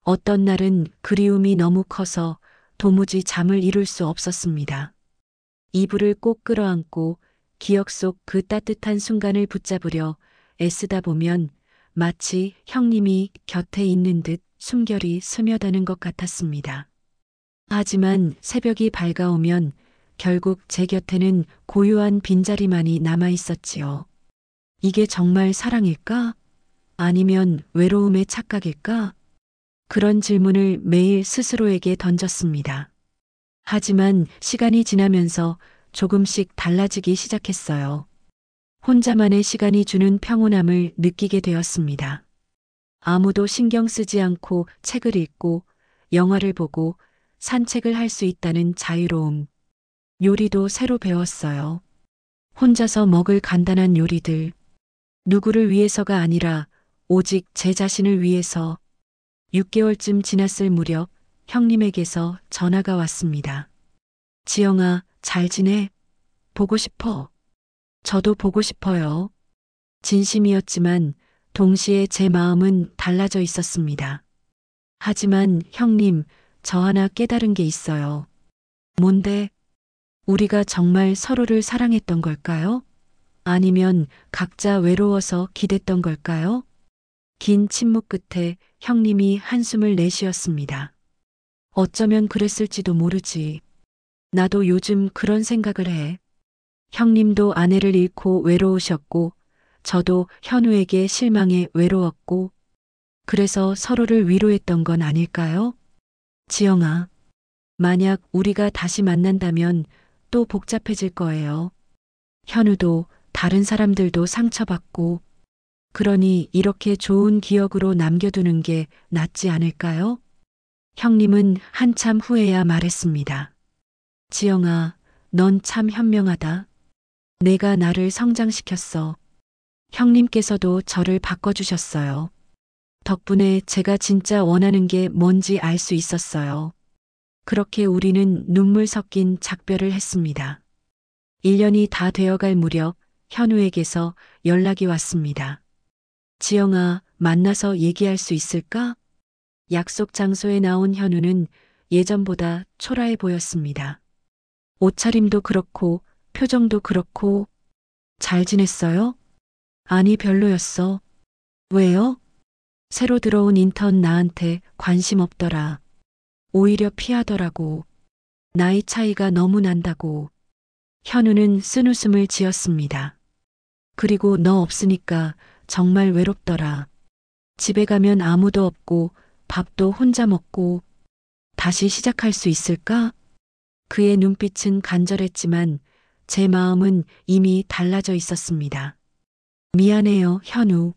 어떤 날은 그리움이 너무 커서 도무지 잠을 이룰 수 없었습니다. 이불을 꼭 끌어안고 기억 속 그 따뜻한 순간을 붙잡으려 애쓰다 보면 마치 형님이 곁에 있는 듯 숨결이 스며드는 것 같았습니다. 하지만 새벽이 밝아오면 결국 제 곁에는 고요한 빈자리만이 남아 있었지요. 이게 정말 사랑일까? 아니면 외로움의 착각일까? 그런 질문을 매일 스스로에게 던졌습니다. 하지만 시간이 지나면서 조금씩 달라지기 시작했어요. 혼자만의 시간이 주는 평온함을 느끼게 되었습니다. 아무도 신경 쓰지 않고 책을 읽고 영화를 보고 산책을 할 수 있다는 자유로움. 요리도 새로 배웠어요. 혼자서 먹을 간단한 요리들. 누구를 위해서가 아니라 오직 제 자신을 위해서. 6개월쯤 지났을 무렵 형님에게서 전화가 왔습니다. 지영아, 잘 지내? 보고 싶어. 저도 보고 싶어요. 진심이었지만 동시에 제 마음은 달라져 있었습니다. 하지만 형님, 저 하나 깨달은 게 있어요. 뭔데? 우리가 정말 서로를 사랑했던 걸까요? 아니면 각자 외로워서 기댔던 걸까요? 긴 침묵 끝에 형님이 한숨을 내쉬었습니다. 어쩌면 그랬을지도 모르지. 나도 요즘 그런 생각을 해. 형님도 아내를 잃고 외로우셨고, 저도 현우에게 실망해 외로웠고, 그래서 서로를 위로했던 건 아닐까요? 지영아, 만약 우리가 다시 만난다면 또 복잡해질 거예요. 현우도 다른 사람들도 상처받고, 그러니 이렇게 좋은 기억으로 남겨두는 게 낫지 않을까요? 형님은 한참 후에야 말했습니다. 지영아, 넌 참 현명하다. 내가 나를 성장시켰어. 형님께서도 저를 바꿔주셨어요. 덕분에 제가 진짜 원하는 게 뭔지 알 수 있었어요. 그렇게 우리는 눈물 섞인 작별을 했습니다. 1년이 다 되어갈 무렵 현우에게서 연락이 왔습니다. 지영아, 만나서 얘기할 수 있을까? 약속 장소에 나온 현우는 예전보다 초라해 보였습니다. 옷차림도 그렇고 표정도 그렇고 잘 지냈어요? 아니, 별로였어. 왜요? 새로 들어온 인턴 나한테 관심 없더라. 오히려 피하더라고. 나이 차이가 너무 난다고. 현우는 쓴웃음을 지었습니다. 그리고 너 없으니까 정말 외롭더라. 집에 가면 아무도 없고 밥도 혼자 먹고 다시 시작할 수 있을까? 그의 눈빛은 간절했지만 제 마음은 이미 달라져 있었습니다. 미안해요, 현우.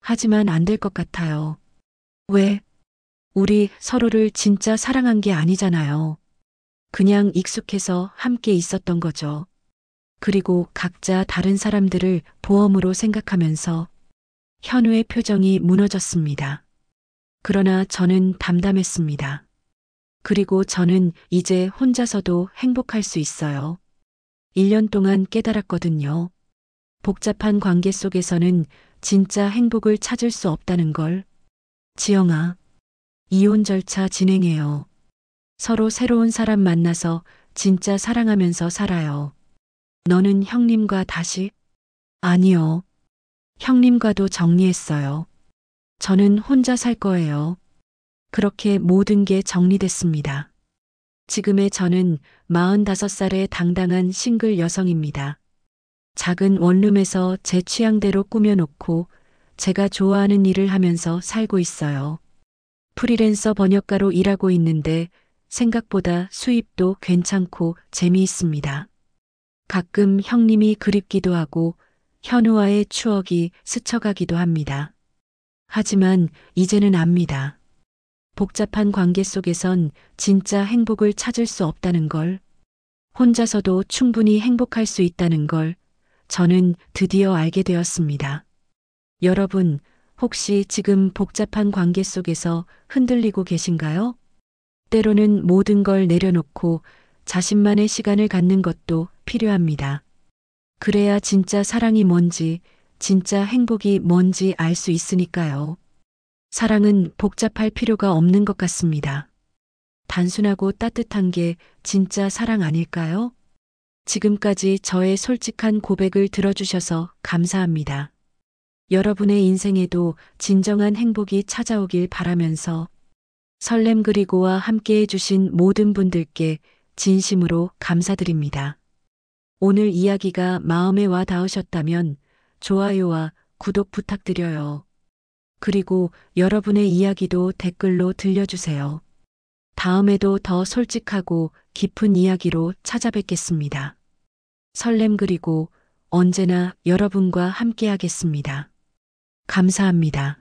하지만 안 될 것 같아요. 왜? 우리 서로를 진짜 사랑한 게 아니잖아요. 그냥 익숙해서 함께 있었던 거죠. 그리고 각자 다른 사람들을 보험으로 생각하면서 현우의 표정이 무너졌습니다. 그러나 저는 담담했습니다. 그리고 저는 이제 혼자서도 행복할 수 있어요. 1년 동안 깨달았거든요. 복잡한 관계 속에서는 진짜 행복을 찾을 수 없다는 걸. 지영아, 이혼 절차 진행해요. 서로 새로운 사람 만나서 진짜 사랑하면서 살아요. 너는 형님과 다시? 아니요. 형님과도 정리했어요. 저는 혼자 살 거예요. 그렇게 모든 게 정리됐습니다. 지금의 저는 45살의 당당한 싱글 여성입니다. 작은 원룸에서 제 취향대로 꾸며놓고 제가 좋아하는 일을 하면서 살고 있어요. 프리랜서 번역가로 일하고 있는데 생각보다 수입도 괜찮고 재미있습니다. 가끔 형님이 그립기도 하고 현우와의 추억이 스쳐가기도 합니다. 하지만 이제는 압니다. 복잡한 관계 속에선 진짜 행복을 찾을 수 없다는 걸, 혼자서도 충분히 행복할 수 있다는 걸 저는 드디어 알게 되었습니다. 여러분, 혹시 지금 복잡한 관계 속에서 흔들리고 계신가요? 때로는 모든 걸 내려놓고 자신만의 시간을 갖는 것도 필요합니다. 그래야 진짜 사랑이 뭔지, 진짜 행복이 뭔지 알 수 있으니까요. 사랑은 복잡할 필요가 없는 것 같습니다. 단순하고 따뜻한 게 진짜 사랑 아닐까요? 지금까지 저의 솔직한 고백을 들어주셔서 감사합니다. 여러분의 인생에도 진정한 행복이 찾아오길 바라면서 설렘 그리고와 함께 해주신 모든 분들께 진심으로 감사드립니다. 오늘 이야기가 마음에 와 닿으셨다면 좋아요와 구독 부탁드려요. 그리고 여러분의 이야기도 댓글로 들려주세요. 다음에도 더 솔직하고 깊은 이야기로 찾아뵙겠습니다. 설렘 그리고 언제나 여러분과 함께하겠습니다. 감사합니다.